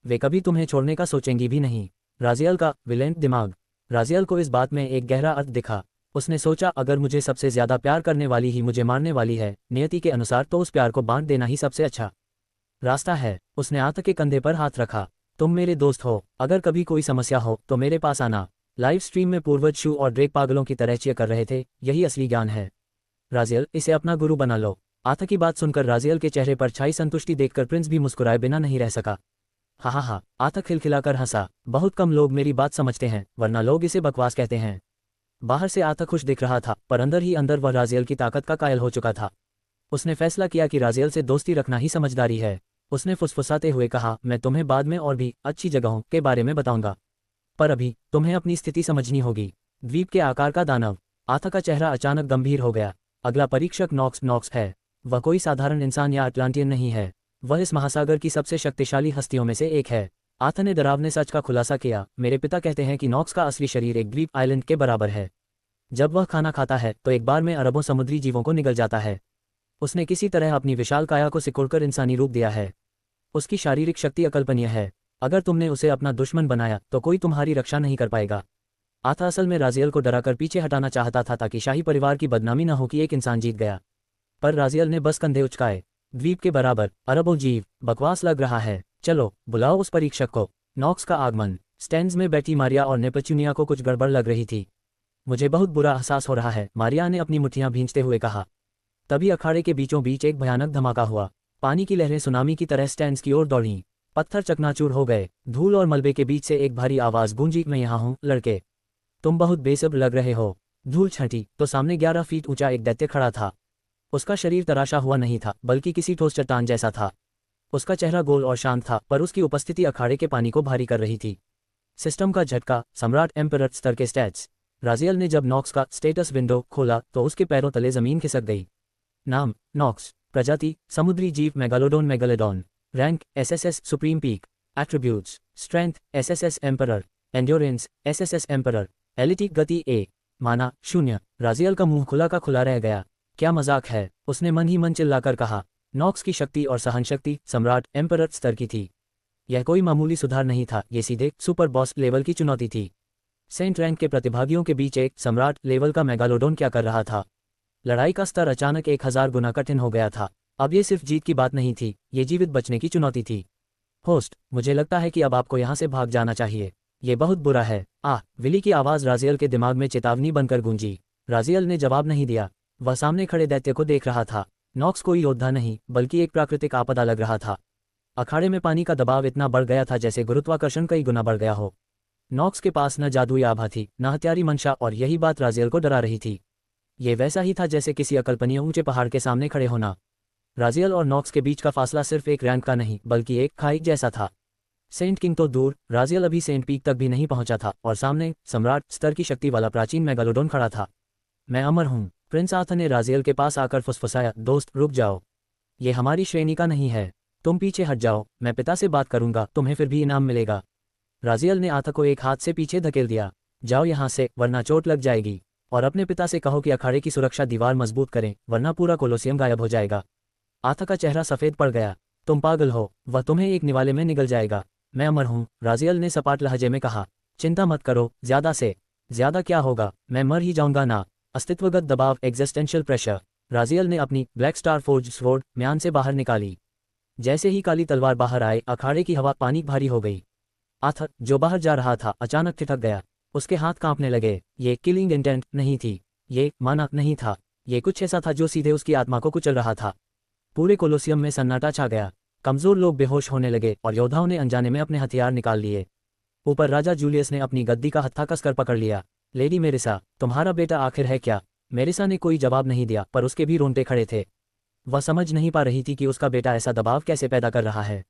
वे कभी तुम्हें छोड़ने का सोचेंगी भी नहीं। राजियल का विलेंट दिमाग। राजियल को इस बात में एक गहरा अर्थ दिखा। उसने सोचा, अगर मुझे सबसे ज्यादा प्यार करने वाली ही मुझे मारने वाली है नियति के अनुसार, तो उस प्यार को बांट देना ही सबसे अच्छा रास्ता है। उसने आथा के कंधे पर हाथ रखा। तुम मेरे दोस्त हो, अगर कभी कोई समस्या हो तो मेरे पास आना। लाइव स्ट्रीम में पूर्वज शू और ड्रेक पागलों की तरह चीयर कर रहे थे। यही असली ज्ञान है। राजियल, इसे अपना गुरु बना लो। आथा की बात सुनकर राजियल के चेहरे पर छाई संतुष्टि देखकर प्रिंस भी मुस्कुराए बिना नहीं रह सका। हा, आथा खिलखिलाकर हंसा। बहुत कम लोग मेरी बात समझते हैं, वरना लोग इसे बकवास कहते हैं। बाहर से आथा खुश दिख रहा था, पर अंदर ही अंदर वह राजियल की ताकत का कायल हो चुका था। उसने फैसला किया कि राजियल से दोस्ती रखना ही समझदारी है। उसने फुसफुसाते हुए कहा, मैं तुम्हें बाद में और भी अच्छी जगहों के बारे में बताऊंगा, पर अभी तुम्हें अपनी स्थिति समझनी होगी। द्वीप के आकार का दानव। आथा का चेहरा अचानक गंभीर हो गया। अगला परीक्षक नॉक्स है। वह कोई साधारण इंसान या अटलांटियन नहीं है। वह इस महासागर की सबसे शक्तिशाली हस्तियों में से एक है। आथा ने डरावने सच का खुलासा किया। मेरे पिता कहते हैं कि नॉक्स का असली शरीर एक द्वीप आइलैंड के बराबर है। जब वह खाना खाता है तो एक बार में अरबों समुद्री जीवों को निगल जाता है। उसने किसी तरह अपनी विशाल काया को सिकुड़कर इंसानी रूप दिया है। उसकी शारीरिक शक्ति अकल्पनीय है। अगर तुमने उसे अपना दुश्मन बनाया तो कोई तुम्हारी रक्षा नहीं कर पाएगा। आथा असल में राजियल को डराकर पीछे हटाना चाहता था ताकि शाही परिवार की बदनामी न हो कि एक इंसान जीत गया, पर राजियल ने बस कंधे उचकाए। द्वीप के बराबर, अरबों जीव, बकवास लग रहा है। चलो बुलाओ उस परीक्षक को। नॉक्स का आगमन। स्टैंड्स में बैठी मारिया और नेपच्यूनिया को कुछ गड़बड़ लग रही थी। मुझे बहुत बुरा एहसास हो रहा है, मारिया ने अपनी मुट्ठियां भींचते हुए कहा। तभी अखाड़े के बीचों बीच एक भयानक धमाका हुआ। पानी की लहरें सुनामी की तरह स्टैंड्स की ओर दौड़ीं। पत्थर चकनाचूर हो गए। धूल और मलबे के बीच से एक भारी आवाज गूंजी, मैं यहाँ हूँ लड़के, तुम बहुत बेसब्र लग रहे हो। धूल छंटी तो सामने 11 फीट ऊंचा एक दैत्य खड़ा था। उसका शरीर तराशा हुआ नहीं था, बल्कि किसी ठोस चट्टान जैसा था। उसका चेहरा गोल और शांत था, पर उसकी उपस्थिति अखाड़े के पानी को भारी कर रही थी। सिस्टम का झटका। सम्राट एम्परर स्तर के स्टैट्स। राजियल ने जब नॉक्स का स्टेटस विंडो खोला तो उसके पैरों तले जमीन खिसक गई। नाम नॉक्स। प्रजाति समुद्री जीव megalodon megalodon. Rank SSS supreme peak. Attributes strength SSS emperor. Endurance SSS emperor. एलिटिक गति ए माना 0। राजियल का मुंह खुला का खुला रह गया। क्या मजाक है, उसने मन ही मन चिल्लाकर कहा। नॉक्स की शक्ति और सहनशक्ति सम्राट एम्परर स्तर की थी। यह कोई मामूली सुधार नहीं था, ये सीधे सुपर बॉस लेवल की चुनौती थी। सेंट रैंक के प्रतिभागियों के बीच एक सम्राट लेवल का मेगालोडोन क्या कर रहा था? लड़ाई का स्तर अचानक 1000 गुना कठिन हो गया था। अब ये सिर्फ जीत की बात नहीं थी, ये जीवित बचने की चुनौती थी। होस्ट, मुझे लगता है कि अब आपको यहाँ से भाग जाना चाहिए। ये बहुत बुरा है। विली की आवाज़ राजियल के दिमाग में चेतावनी बनकर गूंजी। राजियल ने जवाब नहीं दिया। वह सामने खड़े दैत्य को देख रहा था। नॉक्स कोई योद्धा नहीं बल्कि एक प्राकृतिक आपदा लग रहा था। अखाड़े में पानी का दबाव इतना बढ़ गया था जैसे गुरुत्वाकर्षण कई गुना बढ़ गया हो। नॉक्स के पास न जादुई आभा थी न हथियारी मंशा, और यही बात राजियल को डरा रही थी। ये वैसा ही था जैसे किसी अकल्पनीय ऊंचे पहाड़ के सामने खड़े होना। राजियल और नॉक्स के बीच का फासला सिर्फ एक रैंक का नहीं बल्कि एक खाई जैसा था। सेंट किंग तो दूर, राजियल अभी सेंट पीक तक भी नहीं पहुंचा था, और सामने सम्राट स्तर की शक्ति वाला प्राचीन मेगालोडोन खड़ा था। मैं अमर हूं, प्रिंस आर्थर ने राजियल के पास आकर फुसफुसाया। दोस्त रुक जाओ, ये हमारी श्रेणी का नहीं है। तुम पीछे हट जाओ, मैं पिता से बात करूंगा, तुम्हें फिर भी इनाम मिलेगा। राजियल ने आर्थर को एक हाथ से पीछे धकेल दिया। जाओ यहाँ से, वरना चोट लग जाएगी। और अपने पिता से कहो कि अखाड़े की सुरक्षा दीवार मजबूत करें, वरना पूरा कोलोसियम गायब हो जाएगा। आर्थर का चेहरा सफ़ेद पड़ गया। तुम पागल हो, वह तुम्हें एक निवाले में निगल जाएगा। मैं अमर हूँ, राजियल ने सपाट लहजे में कहा। चिंता मत करो, ज़्यादा से ज़्यादा क्या होगा, मैं मर ही जाऊंगा ना। अस्तित्वगत दबाव, एग्जिस्टेंशियल प्रेशर। राजियल ने अपनी ब्लैक स्टार फोर्ज स्वॉर्ड म्यान से बाहर निकाली। जैसे ही काली तलवार बाहर आए, अखाड़े की हवा पानी भारी हो गई। आर्थर, जो बाहर जा रहा था, अचानक ठिठक गया। उसके हाथ कांपने लगे। ये किलिंग इंटेंट नहीं थी, ये मानक नहीं था, ये कुछ ऐसा था जो सीधे उसकी आत्मा को कुचल रहा था। पूरे कोलोसियम में सन्नाटा छा गया। कमजोर लोग बेहोश होने लगे और योद्धाओं ने अनजाने में अपने हथियार निकाल लिए। ऊपर राजा जूलियस ने अपनी गद्दी का हत्था कसकर पकड़ लिया। लेडी मेरिसा, तुम्हारा बेटा आखिर है क्या? मेरिसा ने कोई जवाब नहीं दिया, पर उसके भी रोंगटे खड़े थे। वह समझ नहीं पा रही थी कि उसका बेटा ऐसा दबाव कैसे पैदा कर रहा है।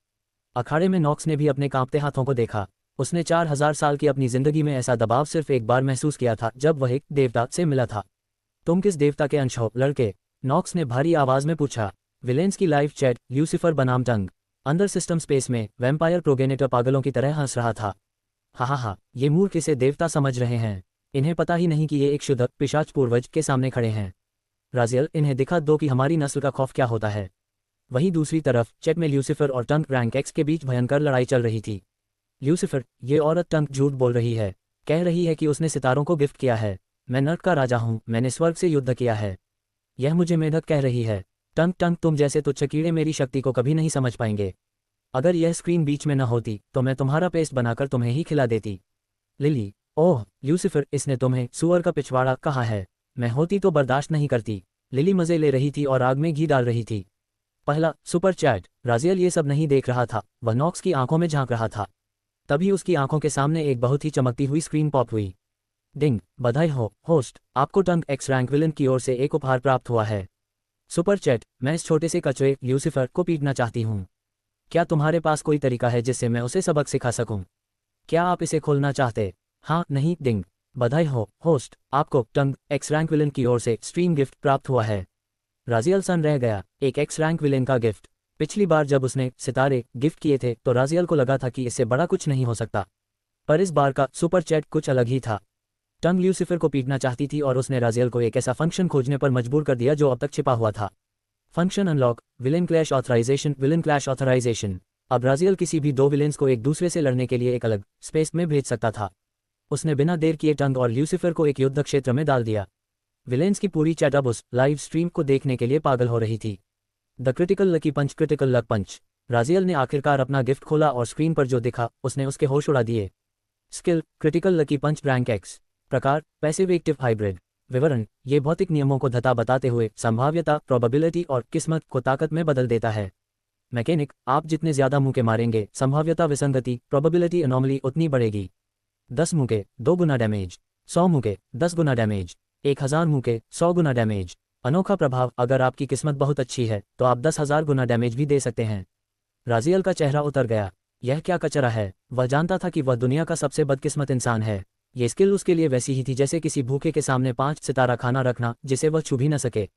अखाड़े में नॉक्स ने भी अपने कांपते हाथों को देखा। उसने 4000 साल की अपनी जिंदगी में ऐसा दबाव सिर्फ एक बार महसूस किया था, जब वह एक देवता से मिला था। तुम किस देवता के अंश हो, लड़के? नॉक्स ने भारी आवाज में पूछा। विलेंस की लाइव चैट, ल्यूसिफर बनाम टंग। अंदर सिस्टम स्पेस में वैम्पायर प्रोगेनेटर पागलों की तरह हंस रहा था। हा, ये मूर्ख इसे देवता समझ रहे हैं। इन्हें पता ही नहीं कि ये एक शुद्ध पिशाच पूर्वज के सामने खड़े हैं। राजियल, इन्हें दिखा दो कि हमारी नस्ल का खौफ क्या होता है। वहीं दूसरी तरफ चैट में ल्यूसिफर और टंग रैंक एक्स के बीच भयंकर लड़ाई चल रही थी। ल्यूसिफर, ये औरत टंग झूठ बोल रही है। कह रही है कि उसने सितारों को गिफ्ट किया है। मैं नर्क का राजा हूँ, मैंने स्वर्ग से युद्ध किया है। यह मुझे मेढक कह रही है। टंग, तुम जैसे तुच्छ कीड़े मेरी शक्ति को कभी नहीं समझ पाएंगे। अगर यह स्क्रीन बीच में न होती तो मैं तुम्हारा पेस्ट बनाकर तुम्हें ही खिला देती। लिली, ओह ल्यूसिफर, इसने तुम्हें सुअर का पिछवाड़ा कहा है। मैं होती तो बर्दाश्त नहीं करती। लिली मजे ले रही थी और आग में घी डाल रही थी। पहला सुपर चैट। राजियल ये सब नहीं देख रहा था, वह नॉक्स की आंखों में झांक रहा था। तभी उसकी आंखों के सामने एक बहुत ही चमकती हुई स्क्रीन पॉप हुई। डिंग, बधाई हो होस्ट, आपको टंग एक्स रैंक विलन की ओर से एक उपहार प्राप्त हुआ है। सुपर चैट, मैं इस छोटे से कचरे ल्यूसिफर को पीटना चाहती हूँ। क्या तुम्हारे पास कोई तरीका है जिससे मैं उसे सबक सिखा सकूं? क्या आप इसे खोलना चाहते? हाँ नहीं। डिंग, बधाई हो होस्ट, आपको टंग एक्स रैंक विलन की ओर से स्ट्रीम गिफ्ट प्राप्त हुआ है। राजियल सन रह गया। एक एक्स रैंक विलेन का गिफ्ट। पिछली बार जब उसने सितारे गिफ्ट किए थे तो राजियल को लगा था कि इससे बड़ा कुछ नहीं हो सकता, पर इस बार का सुपर चैट कुछ अलग ही था। टंग ल्यूसिफर को पीटना चाहती थी और उसने राजियल को एक ऐसा फंक्शन खोजने पर मजबूर कर दिया जो अब तक छिपा हुआ था। Function unlock, villain clash authorization. Villain clash authorization. अब राजियल किसी भी दो विलेन्स को एक दूसरे से लड़ने के लिए एक अलग स्पेस में भेज सकता था। उसने बिना देर किए टंग और ल्यूसिफर को एक युद्ध क्षेत्र में डाल दिया। विलेन्स की पूरी चैट अब उस लाइव स्ट्रीम को देखने के लिए पागल हो रही थी। The critical lucky punch, critical luck punch. Raziel ने आखिरकार अपना गिफ्ट खोला और स्क्रीन पर जो दिखा उसने उसके होश उड़ा दिए। स्किल, क्रिटिकल लकी पंच रैंक एक्स। प्रकार, पैसिव एक्टिव हाइब्रिड। विवरण, ये भौतिक नियमों को धता बताते हुए संभाव्यता, प्रोबेबिलिटी और किस्मत को ताकत में बदल देता है। मैकेनिक, आप जितने ज्यादा मुक्के मारेंगे, संभाव्यता विसंगति, प्रोबेबिलिटी अनोमली उतनी बढ़ेगी। 10 मुक्के 2 गुना डैमेज, 100 मुक्के 10 गुना डैमेज, 1000 मुक्के 100 गुना डैमेज। अनोखा प्रभाव, अगर आपकी किस्मत बहुत अच्छी है तो आप 10,000 गुना डैमेज भी दे सकते हैं। राजियल का चेहरा उतर गया। यह क्या कचरा है? वह जानता था कि वह दुनिया का सबसे बदकिस्मत इंसान है। ये स्किल उसके लिए वैसी ही थी जैसे किसी भूखे के सामने 5 सितारा खाना रखना जिसे वह छू भी न सके।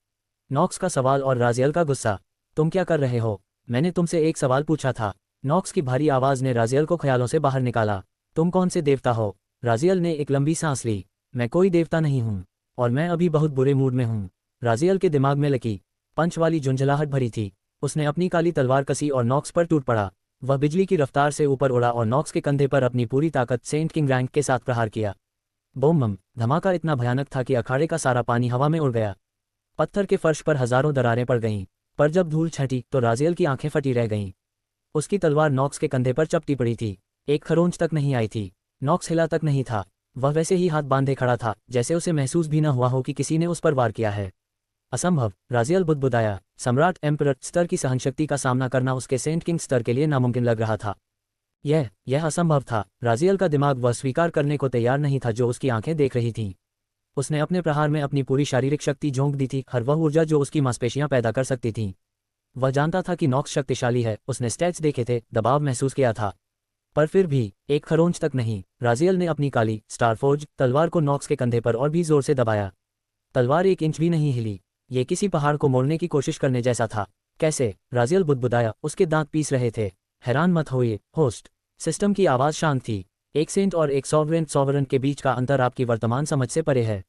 नॉक्स का सवाल और राजियल का गुस्सा। तुम क्या कर रहे हो? मैंने तुमसे एक सवाल पूछा था। नॉक्स की भारी आवाज ने राजियल को ख्यालों से बाहर निकाला। तुम कौन से देवता हो? राजियल ने एक लंबी सांस ली। मैं कोई देवता नहीं हूँ, और मैं अभी बहुत बुरे मूड में हूँ। राजियल के दिमाग में लकी पंच वाली झुंझलाहट भरी थी। उसने अपनी काली तलवार कसी और नॉक्स पर टूट पड़ा। वह बिजली की रफ्तार से ऊपर उड़ा और नॉक्स के कंधे पर अपनी पूरी ताकत सेंट किंग रैंक के साथ प्रहार किया। Boom bam. धमाका इतना भयानक था कि अखाड़े का सारा पानी हवा में उड़ गया। पत्थर के फर्श पर हजारों दरारें पड़ गईं, पर जब धूल छटी तो राजियल की आंखें फटी रह गईं। उसकी तलवार नॉक्स के कंधे पर चपटी पड़ी थी, एक खरोंच तक नहीं आई थी। नॉक्स हिला तक नहीं था। वह वैसे ही हाथ बांधे खड़ा था जैसे उसे महसूस भी न हुआ हो कि किसी ने उस पर वार किया है। असंभव, राजियल बुदबुदाया। सम्राट एम्परर स्तर की सहनशक्ति का सामना करना उसके सेंट किंग स्तर के लिए नामुमकिन लग रहा था। यह असंभव था। राजियल का दिमाग वह स्वीकार करने को तैयार नहीं था जो उसकी आंखें देख रही थीं। उसने अपने प्रहार में अपनी पूरी शारीरिक शक्ति झोंक दी थी, हर वह ऊर्जा जो उसकी मांसपेशियां पैदा कर सकती थीं। वह जानता था कि नॉक्स शक्तिशाली है, उसने स्टैट्स देखे थे, दबाव महसूस किया था। पर फिर भी एक खरोंच तक नहीं। राजियल ने अपनी काली स्टारफोर्ज तलवार को नॉक्स के कंधे पर और भी जोर से दबाया। तलवार एक इंच भी नहीं हिली। ये किसी पहाड़ को मोड़ने की कोशिश करने जैसा था। कैसे? राजियल बुदबुदाया, उसके दांत पीस रहे थे। हैरान मत होइए, होस्ट। सिस्टम की आवाज़ शांत थी। एक सेंट और एक सॉवरेन के बीच का अंतर आपकी वर्तमान समझ से परे है।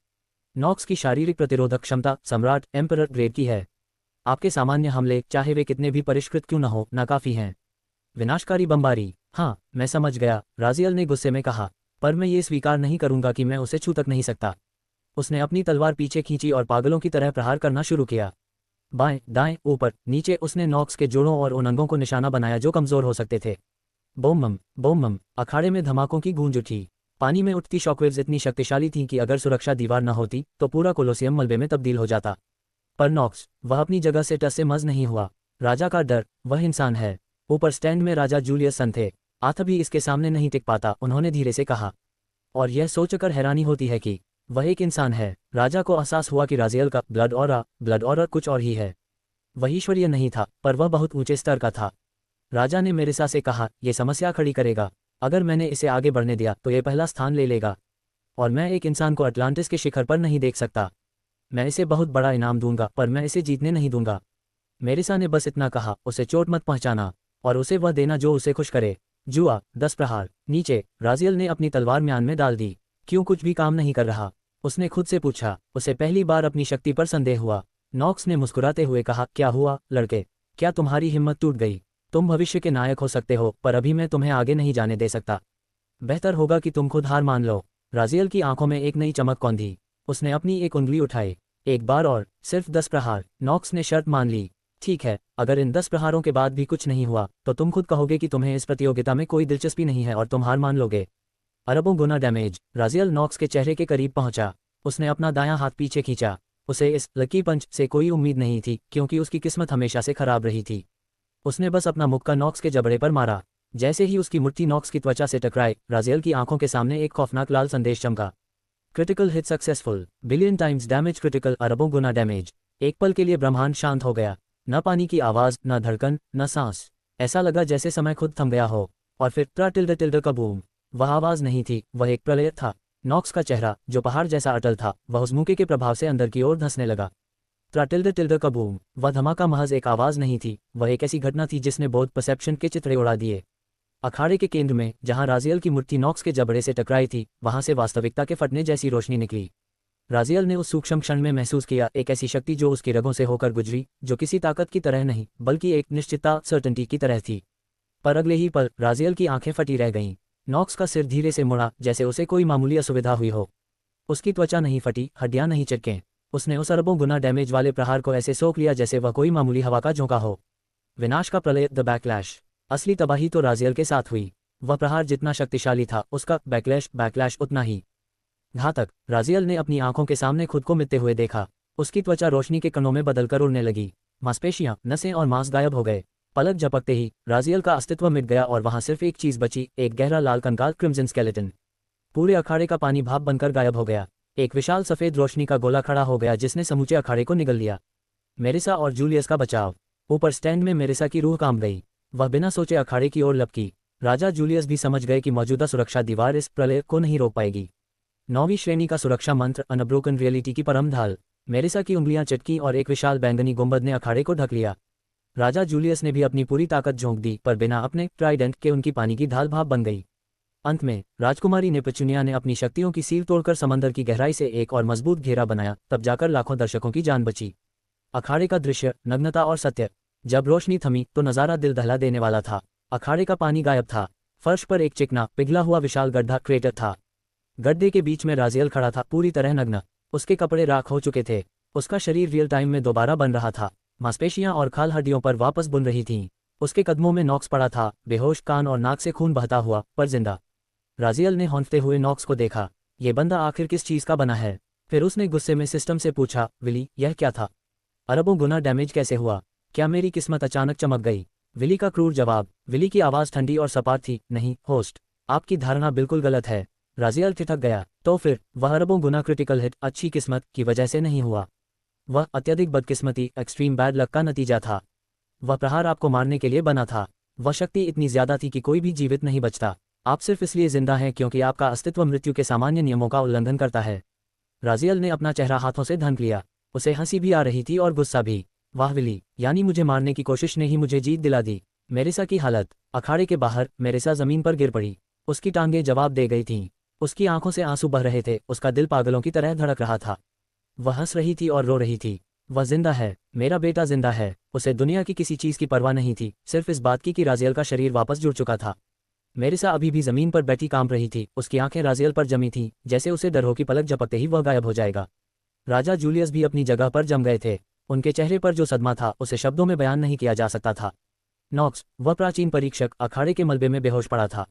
नॉक्स की शारीरिक प्रतिरोधक क्षमता सम्राट एम्परर ग्रेड की है। आपके सामान्य हमले, चाहे वे कितने भी परिष्कृत क्यों न हो, नाकाफी हैं। विनाशकारी बमबारी। हाँ, मैं समझ गया, राजियल ने गुस्से में कहा। पर मैं ये स्वीकार नहीं करूंगा कि मैं उसे छू तक नहीं सकता। उसने अपनी तलवार पीछे खींची और पागलों की तरह प्रहार करना शुरू किया। बाएं, दाएं, ऊपर, नीचे उसने नॉक्स के जोड़ों और उन अंगों को निशाना बनाया जो कमजोर हो सकते थे। बोम बम, अखाड़े में धमाकों की गूंज उठी। पानी में उठती शॉकवेव्स इतनी शक्तिशाली थीं कि अगर सुरक्षा दीवार न होती तो पूरा कोलोसियम मलबे में तब्दील हो जाता। पर नॉक्स, वह अपनी जगह से टस से मस नहीं हुआ। राजा का डर, वह इंसान है। ऊपर स्टैंड में राजा जूलियस सन थे। हाथ भी इसके सामने नहीं टिक पाता, उन्होंने धीरे से कहा। और यह सोचकर हैरानी होती है कि वह एक इंसान है। राजा को एहसास हुआ कि राजियल का ब्लड ऑरा कुछ और ही है। वह ईश्वरीय नहीं था, पर वह बहुत ऊंचे स्तर का था। राजा ने मेरिसा से कहा, यह समस्या खड़ी करेगा। अगर मैंने इसे आगे बढ़ने दिया तो यह पहला स्थान ले लेगा। और मैं एक इंसान को अटलांटिस के शिखर पर नहीं देख सकता। मैं इसे बहुत बड़ा इनाम दूंगा, पर मैं इसे जीतने नहीं दूंगा। मेरिसा ने बस इतना कहा, उसे चोट मत पहुंचाना, और उसे वह देना जो उसे खुश करे। जुआ, 10 प्रहार। नीचे, राजियल ने अपनी तलवार म्यान में डाल दी। क्यों कुछ भी काम नहीं कर रहा? उसने खुद से पूछा। उसे पहली बार अपनी शक्ति पर संदेह हुआ। नॉक्स ने मुस्कुराते हुए कहा, क्या हुआ लड़के? क्या तुम्हारी हिम्मत टूट गई? तुम भविष्य के नायक हो सकते हो, पर अभी मैं तुम्हें आगे नहीं जाने दे सकता। बेहतर होगा कि तुम खुद हार मान लो। राजियल की आंखों में एक नई चमक कौंधी। उसने अपनी एक उंगली उठाई। एक बार और, सिर्फ 10 प्रहार। नॉक्स ने शर्त मान ली। ठीक है, अगर इन 10 प्रहारों के बाद भी कुछ नहीं हुआ तो तुम खुद कहोगे कि तुम्हें इस प्रतियोगिता में कोई दिलचस्पी नहीं है और तुम हार मान लोगे। अरबों गुना डैमेज। राजियल नॉक्स के चेहरे के करीब पहुंचा। उसने अपना दायां हाथ पीछे खींचा। उसे इस लकी पंच से कोई उम्मीद नहीं थी, क्योंकि उसकी किस्मत हमेशा से खराब रही थी। उसने बस अपना मुक्का नॉक्स के जबड़े पर मारा। जैसे ही उसकी मुट्ठी नॉक्स की त्वचा से टकराई, राजियल की आंखों के सामने एक खौफनाक लाल संदेश चमका। Critical hit successful, billion times damage critical, अरबों गुना डैमेज। एक पल के लिए ब्रह्मांड शांत हो गया। न पानी की आवाज, न धड़कन, न सांस। ऐसा लगा जैसे समय खुद थम गया हो। और फिर टिल्डर का बूम। वह आवाज नहीं थी, वह एक प्रलय था। नॉक्स का चेहरा, जो पहाड़ जैसा अटल था, वह उस मुक्के के प्रभाव से अंदर की ओर धंसने लगा। टिल्डर का बूम। वह धमाका महज एक आवाज नहीं थी, वह एक ऐसी घटना थी जिसने बोध परसेप्शन के चित्रे उड़ा दिए। अखाड़े के केंद्र में, जहां राजियल की मुट्ठी नॉक्स के जबड़े से टकराई थी, वहां से वास्तविकता के फटने जैसी रोशनी निकली। राजियल ने उस सूक्ष्म क्षण में महसूस किया एक ऐसी शक्ति जो उसकी रगों से होकर गुजरी, जो किसी ताकत की तरह नहीं, बल्कि एक निश्चितता, सर्टेनिटी की तरह थी। पर अगले ही पल राजियल की आंखें फटी रह गईं। नॉक्स का सिर धीरे से मुड़ा, जैसे उसे कोई मामूली असुविधा हुई हो। उसकी त्वचा नहीं फटी, हड्डियां नहीं चिपकें। उसने उस अरबों गुना डैमेज वाले प्रहार को ऐसे सोख लिया जैसे वह कोई मामूली हवा का झोंका हो। विनाश का प्रलय, द बैकलैश। असली तबाही तो राजियल के साथ हुई। वह प्रहार जितना शक्तिशाली था, उसका बैकलैश उतना ही घातक। राजियल ने अपनी आंखों के सामने खुद को मिटते हुए देखा। उसकी त्वचा रोशनी के कणों में बदलकर उड़ने लगी। मांसपेशियां, नसें और मांस गायब हो गए। पलक झपकते ही राजियल का अस्तित्व मिट गया और वहां सिर्फ एक चीज बची, एक गहरा लाल कंकाल, क्रिम्जन स्केलेटन। पूरे अखाड़े का पानी भाप बनकर गायब हो गया। एक विशाल सफेद रोशनी का गोला खड़ा हो गया जिसने समूचे अखाड़े को निगल लिया। मेरिसा और जूलियस का बचाव। ऊपर स्टैंड में मेरिसा की रूह कांप गई। वह बिना सोचे अखाड़े की ओर लपकी। राजा जूलियस भी समझ गए कि मौजूदा सुरक्षा दीवार इस प्रलय को नहीं रोक पाएगी। 9वीं श्रेणी का सुरक्षा मंत्र, अनब्रोकन रियलिटी की परम ढाल। मेरिसा की उंगलियां चटकी और एक विशाल बैंगनी गुंबद ने अखाड़े को ढक लिया। राजा जूलियस ने भी अपनी पूरी ताकत झोंक दी, पर बिना अपने ट्राइडेंट के उनकी पानी की ढाल भाप बन गई। अंत में राजकुमारी नेपच्यूनिया ने अपनी शक्तियों की सील तोड़कर समंदर की गहराई से एक और मजबूत घेरा बनाया, तब जाकर लाखों दर्शकों की जान बची। अखाड़े का दृश्य, नग्नता और सत्य। जब रोशनी थमी तो नजारा दिल दहला देने वाला था। अखाड़े का पानी गायब था। फर्श पर एक चिकना पिघला हुआ विशाल गड्ढा, क्रेटर था। गड्ढे के बीच में राजियल खड़ा था, पूरी तरह नग्न। उसके कपड़े राख हो चुके थे। उसका शरीर रियल टाइम में दोबारा बन रहा था। मांसपेशियां और खाल हड्डियों पर वापस बुन रही थीं। उसके कदमों में नॉक्स पड़ा था, बेहोश, कान और नाक से खून बहता हुआ, पर जिंदा। राजियल ने हौंफते हुए नॉक्स को देखा। ये बंदा आखिर किस चीज़ का बना है? फिर उसने गुस्से में सिस्टम से पूछा, विली, यह क्या था? अरबों गुना डैमेज कैसे हुआ? क्या मेरी किस्मत अचानक चमक गई? विली का क्रूर जवाब। विली की आवाज़ ठंडी और सपाट थी, नहीं होस्ट, आपकी धारणा बिल्कुल गलत है। राजियल ठिठक गया। तो फिर? वह अरबों गुना क्रिटिकल हिट अच्छी किस्मत की वजह से नहीं हुआ। वह अत्यधिक बदकिस्मती, एक्सट्रीम बैड लक का नतीजा था। वह प्रहार आपको मारने के लिए बना था। वह शक्ति इतनी ज्यादा थी कि कोई भी जीवित नहीं बचता। आप सिर्फ इसलिए जिंदा हैं क्योंकि आपका अस्तित्व मृत्यु के सामान्य नियमों का उल्लंघन करता है। राजियल ने अपना चेहरा हाथों से ढक लिया। उसे हंसी भी आ रही थी और गुस्सा भी। वाह विली, यानी मुझे मारने की कोशिश ने ही मुझे जीत दिला दी। मेरिसा की हालत। अखाड़े के बाहर मेरिसा जमीन पर गिर पड़ी। उसकी टांगें जवाब दे गई थीं। उसकी आंखों से आंसू बह रहे थे, उसका दिल पागलों की तरह धड़क रहा था। वह हंस रही थी और रो रही थी। वह जिंदा है, मेरा बेटा जिंदा है। उसे दुनिया की किसी चीज़ की परवाह नहीं थी, सिर्फ इस बात की कि राजियल का शरीर वापस जुड़ चुका था। मेरिसा अभी भी जमीन पर बैठी कांप रही थी, उसकी आंखें राजियल पर जमी थीं, जैसे उसे डर हो कि पलक झपकते ही वह गायब हो जाएगा। राजा जूलियस भी अपनी जगह पर जम गए थे। उनके चेहरे पर जो सदमा था उसे शब्दों में बयान नहीं किया जा सकता था। नॉक्स, वह प्राचीन परीक्षक, अखाड़े के मलबे में बेहोश पड़ा था।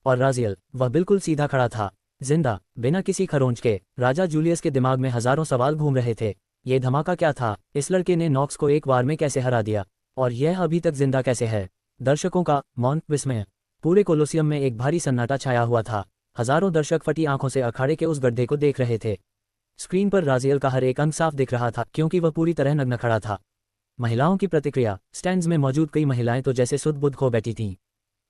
और राजियल, वह बिल्कुल सीधा खड़ा था, जिंदा, बिना किसी खरोंच के। राजा जूलियस के दिमाग में हजारों सवाल घूम रहे थे। ये धमाका क्या था? इस लड़के ने नॉक्स को एक बार में कैसे हरा दिया? और यह अभी तक जिंदा कैसे है? दर्शकों का मौन विस्मय। पूरे कोलोसियम में एक भारी सन्नाटा छाया हुआ था। हजारों दर्शक फटी आंखों से अखाड़े के उस गड्ढे को देख रहे थे। स्क्रीन पर राजियल का हर एक अंग साफ दिख रहा था क्योंकि वह पूरी तरह नग्न खड़ा था। महिलाओं की प्रतिक्रिया। स्टैंड्स में मौजूद कई महिलाएं तो जैसे सुध बुध खो बैठी थीं।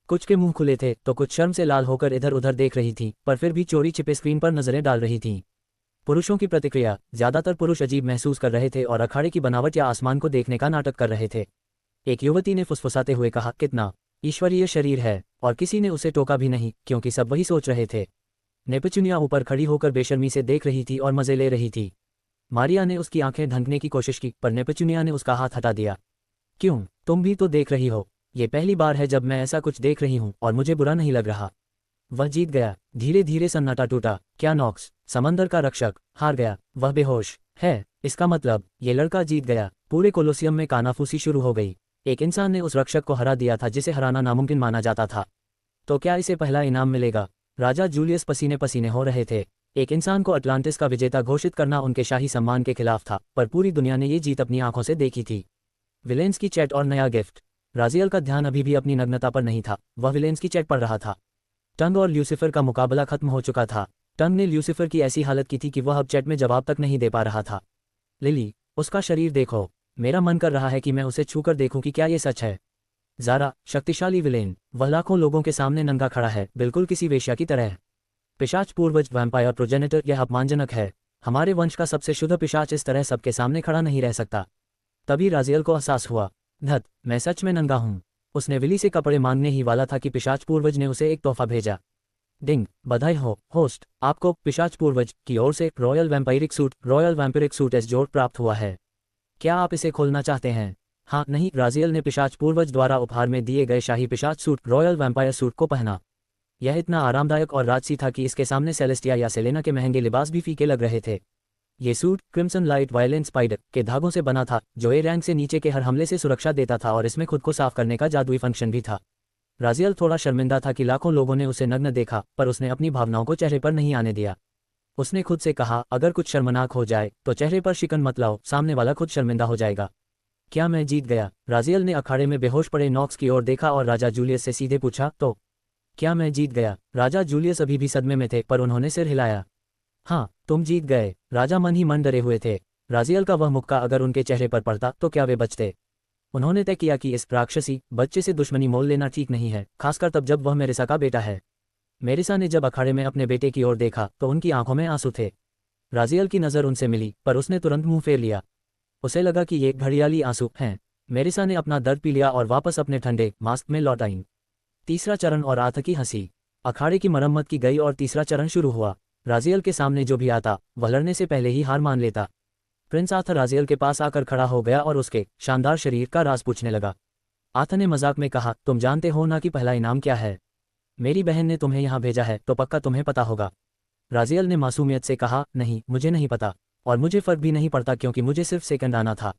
कुछ के मुंह खुले थे तो कुछ शर्म से लाल होकर इधर उधर देख रही थीं, पर फिर भी चोरी छिपे स्क्रीन पर नजरें डाल रही थीं। पुरुषों की प्रतिक्रिया। ज्यादातर पुरुष अजीब महसूस कर रहे थे और अखाड़े की बनावट या आसमान को देखने का नाटक कर रहे थे। एक युवती ने फुसफुसाते हुए कहा, कितना ईश्वरीय शरीर है, और किसी ने उसे टोका भी नहीं क्योंकि सब वही सोच रहे थे। नेपच्यूनिया ऊपर खड़ी होकर बेशर्मी से देख रही थी और मजे ले रही थी। मारिया ने उसकी आंखें ढंकने की कोशिश की, पर नेपच्यूनिया ने उसका हाथ हटा दिया। क्यों, तुम भी तो देख रही हो। ये पहली बार है जब मैं ऐसा कुछ देख रही हूँ और मुझे बुरा नहीं लग रहा। वह जीत गया। धीरे धीरे सन्नाटा टूटा। क्या नॉक्स, समंदर का रक्षक, हार गया? वह बेहोश है, इसका मतलब ये लड़का जीत गया। पूरे कोलोसियम में कानाफूसी शुरू हो गई। एक इंसान ने उस रक्षक को हरा दिया था जिसे हराना नामुमकिन माना जाता था। तो क्या इसे पहला इनाम मिलेगा? राजा जूलियस पसीने पसीने हो रहे थे। एक इंसान को अटलांटिस का विजेता घोषित करना उनके शाही सम्मान के खिलाफ था, पर पूरी दुनिया ने ये जीत अपनी आंखों से देखी थी। विलेंस की चैट और नया गिफ्ट। राजियल का ध्यान अभी भी अपनी नग्नता पर नहीं था, वह विलेंस की चैट पढ़ रहा था। टंग और ल्यूसिफर का मुकाबला खत्म हो चुका था। टंग ने ल्यूसिफर की ऐसी हालत की थी कि वह अब चैट में जवाब तक नहीं दे पा रहा था। लिली, उसका शरीर देखो, मेरा मन कर रहा है कि मैं उसे छूकर देखूं कि क्या ये सच है। ज़ारा, शक्तिशाली विलेन, वह लाखों लोगों के सामने नंगा खड़ा है, बिल्कुल किसी वेश्या की तरह। पिशाच पूर्वज, वैम्पायर प्रोजेनेटर, यह अपमानजनक है। हमारे वंश का सबसे शुद्ध पिशाच इस तरह सबके सामने खड़ा नहीं रह सकता। तभी राजियल को एहसास हुआ, धत, मैं सच में नंगा हूँ। उसने विली से कपड़े मांगने ही वाला था कि पिशाच पूर्वज ने उसे एक तोहफा भेजा। डिंग, बधाई हो होस्ट, आपको पिशाच पूर्वज की ओर से रॉयल वैम्पिरिक सूट एस जोड़ प्राप्त हुआ है। क्या आप इसे खोलना चाहते हैं? हाँ, नहीं। राजियल ने पिशाच पूर्वज द्वारा उपहार में दिए गए शाही पिशाच सूट, रॉयल वैम्पायर सूट को पहना। यह इतना आरामदायक और राजसी था कि इसके सामने सेलेस्टिया या सेलेना के महंगे लिबास भी फीके लग रहे थे। ये suit crimson light violent spider के धागों से बना था, जो ए रैंक से नीचे के हर हमले से सुरक्षा देता था, और इसमें खुद को साफ करने का जादुई फंक्शन भी था। राजियल थोड़ा शर्मिंदा था कि लाखों लोगों ने उसे नग्न देखा, पर उसने अपनी भावनाओं को चेहरे पर नहीं आने दिया। उसने खुद से कहा, अगर कुछ शर्मनाक हो जाए तो चेहरे पर शिकन मत लाओ, सामने वाला खुद शर्मिंदा हो जाएगा। क्या मैं जीत गया? राजियल ने अखाड़े में बेहोश पड़े नॉक्स की ओर देखा और राजा जूलियस से सीधे पूछा, तो क्या मैं जीत गया? राजा जूलियस अभी भी सदमे में थे, पर उन्होंने सिर हिलाया। हाँ, तुम जीत गए। राजा मन ही मन डरे हुए थे। राजियल का वह मुक्का अगर उनके चेहरे पर पड़ता तो क्या वे बचते? उन्होंने तय किया कि इस राक्षसी बच्चे से दुश्मनी मोल लेना ठीक नहीं है, खासकर तब जब वह मेरिसा का बेटा है। मेरिसा ने जब अखाड़े में अपने बेटे की ओर देखा तो उनकी आंखों में आंसू थे। राजियल की नज़र उनसे मिली, पर उसने तुरंत मुंह फेर लिया। उसे लगा कि ये घड़ियाली आंसू हैं। मेरिसा ने अपना दर्द पी लिया और वापस अपने ठंडे मास्क में लौट आई। तीसरा चरण और आर्थ की हंसी। अखाड़े की मरम्मत की गई और तीसरा चरण शुरू हुआ। राजियल के सामने जो भी आता वह लड़ने से पहले ही हार मान लेता। प्रिंस आर्थर राजियल के पास आकर खड़ा हो गया और उसके शानदार शरीर का राज पूछने लगा। आर्थर ने मजाक में कहा, तुम जानते हो ना कि पहला इनाम क्या है? मेरी बहन ने तुम्हें यहाँ भेजा है तो पक्का तुम्हें पता होगा। राजियल ने मासूमियत से कहा, नहीं, मुझे नहीं पता, और मुझे फर्क भी नहीं पड़ता क्योंकि मुझे सिर्फ सेकंड आना था।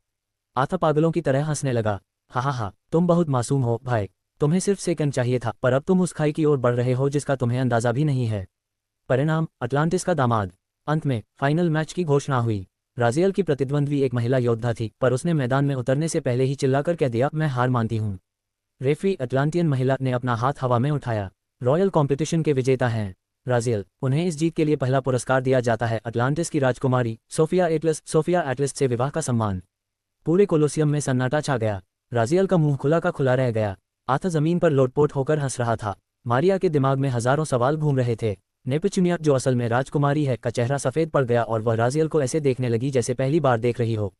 आर्थर पागलों की तरह हंसने लगा। हा, तुम बहुत मासूम हो भाई, तुम्हें सिर्फ सेकंड चाहिए था, पर अब तुम उस खाई की ओर बढ़ रहे हो जिसका तुम्हें अंदाजा भी नहीं है। परिणाम, अटलांटिस का दामाद। अंत में फाइनल मैच की घोषणा हुई। राजियल की प्रतिद्वंद्वी एक महिला योद्धा थी, पर उसने मैदान में उतरने से पहले ही चिल्लाकर कह दिया, मैं हार मानती हूँ। रेफरी अटलांटियन महिला ने अपना हाथ हवा में उठाया। रॉयल कॉम्पिटिशन के विजेता हैं राजियल। उन्हें इस जीत के लिए पहला पुरस्कार दिया जाता है अटलांटिस की राजकुमारी सोफिया एटलस से विवाह का सम्मान। पूरे कोलोसियम में सन्नाटा छा गया। राजियल का मुंह खुला का खुला रह गया। आथा जमीन पर लोटपोट होकर हंस रहा था। मारिया के दिमाग में हजारों सवाल घूम रहे थे। नेपच्यूनिया, जो असल में राजकुमारी है, का चेहरा सफेद पड़ गया और वह राजियल को ऐसे देखने लगी जैसे पहली बार देख रही हो।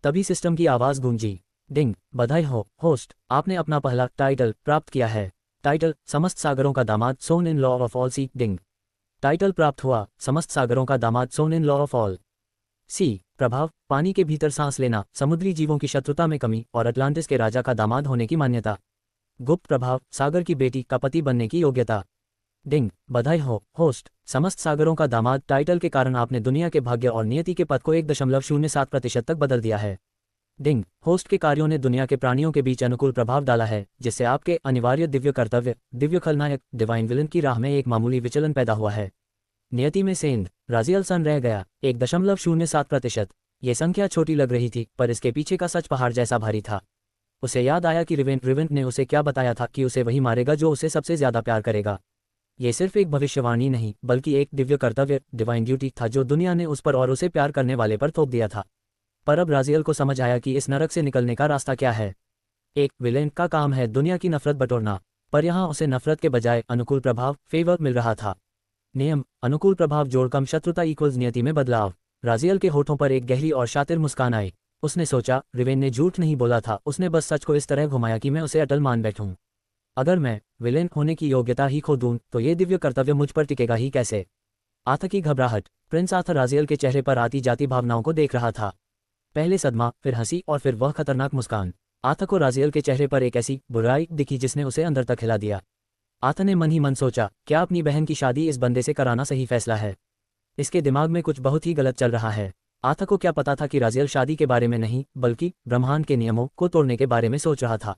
तभी सिस्टम की आवाज गूंजी। डिंग, बधाई हो होस्ट, आपने अपना पहला टाइटल प्राप्त किया है। टाइटल, समस्त सागरों का दामाद, son in law of all sea. Ding, title प्राप्त हुआ, समस्त सागरों का दामाद, son in law of all sea. प्रभाव, पानी के भीतर सांस लेना, समुद्री जीवों की शत्रुता में कमी और अटलांटिस के राजा का दामाद होने की मान्यता। गुप्त प्रभाव, सागर की बेटी का पति बनने की योग्यता। डिंग, बधाई हो होस्ट, समस्त सागरों का दामाद। टाइटल के कारण आपने दुनिया के भाग्य और नियति के पथ को 1.07% तक बदल दिया है। डिंग, होस्ट के कार्यों ने दुनिया के प्राणियों के बीच अनुकूल प्रभाव डाला है, जिससे आपके अनिवार्य दिव्य कर्तव्य, दिव्य खलनायक, डिवाइन विलन की राह में एक मामूली विचलन पैदा हुआ है। नियति में सेंध, राजियल सन रह गया। 1.07%। ये संख्या छोटी लग रही थी, पर इसके पीछे का सच पहाड़ जैसा भारी था। उसे याद आया कि रिवेंट ने उसे क्या बताया था, कि उसे वही मारेगा जो उसे सबसे ज्यादा प्यार करेगा। ये सिर्फ एक भविष्यवाणी नहीं, बल्कि एक दिव्य कर्तव्य, डिवाइन ड्यूटी था, जो दुनिया ने उस पर और उसे प्यार करने वाले पर थोप दिया था। पर अब राजियल को समझ आया कि इस नरक से निकलने का रास्ता क्या है। एक विलेन का काम है दुनिया की नफरत बटोरना, पर यहाँ उसे नफरत के बजाय अनुकूल प्रभाव, फेवर मिल रहा था। नियम, अनुकूल प्रभाव जोड़ कम शत्रुता इक्वल्स नियति में बदलाव। राजियल के होठों पर एक गहरी और शातिर मुस्कान आई। उसने सोचा, रिवेन ने झूठ नहीं बोला था, उसने बस सच को इस तरह घुमाया कि मैं उसे अटल मान बैठूं। अगर मैं विलेन होने की योग्यता ही खो दूं, तो ये दिव्य कर्तव्य मुझ पर टिकेगा ही कैसे। आथा की घबराहट। प्रिंस आथर राजियल के चेहरे पर आती जाती भावनाओं को देख रहा था। पहले सदमा, फिर हंसी और फिर वह खतरनाक मुस्कान। आथा को राजियल के चेहरे पर एक ऐसी बुराई दिखी जिसने उसे अंदर तक हिला दिया। आथा ने मन ही मन सोचा, क्या अपनी बहन की शादी इस बंदे से कराना सही फैसला है? इसके दिमाग में कुछ बहुत ही गलत चल रहा है। आथा को क्या पता था कि राजियल शादी के बारे में नहीं, बल्कि ब्रह्मांड के नियमों को तोड़ने के बारे में सोच रहा था।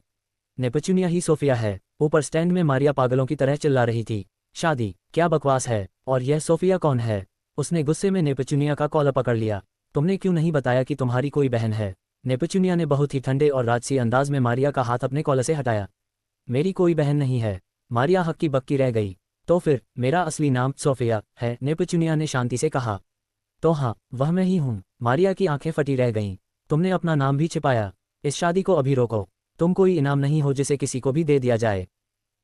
नेपच्यूनिया ही सोफिया है। ऊपर स्टैंड में मारिया पागलों की तरह चिल्ला रही थी, शादी क्या बकवास है, और यह सोफिया कौन है? उसने गुस्से में नेपच्यूनिया का कॉलर पकड़ लिया। तुमने क्यों नहीं बताया कि तुम्हारी कोई बहन है? नेपच्यूनिया ने बहुत ही ठंडे और राजसी अंदाज में मारिया का हाथ अपने कॉलर से हटाया। मेरी कोई बहन नहीं है। मारिया हक्की बक्की रह गई। तो फिर मेरा असली नाम सोफिया है, नेपच्यूनिया ने शांति से कहा। तो हाँ, वह मैं ही हूँ। मारिया की आंखें फटी रह गईं। तुमने अपना नाम भी छिपाया। इस शादी को अभी रोको। तुम कोई इनाम नहीं हो जिसे किसी को भी दे दिया जाए।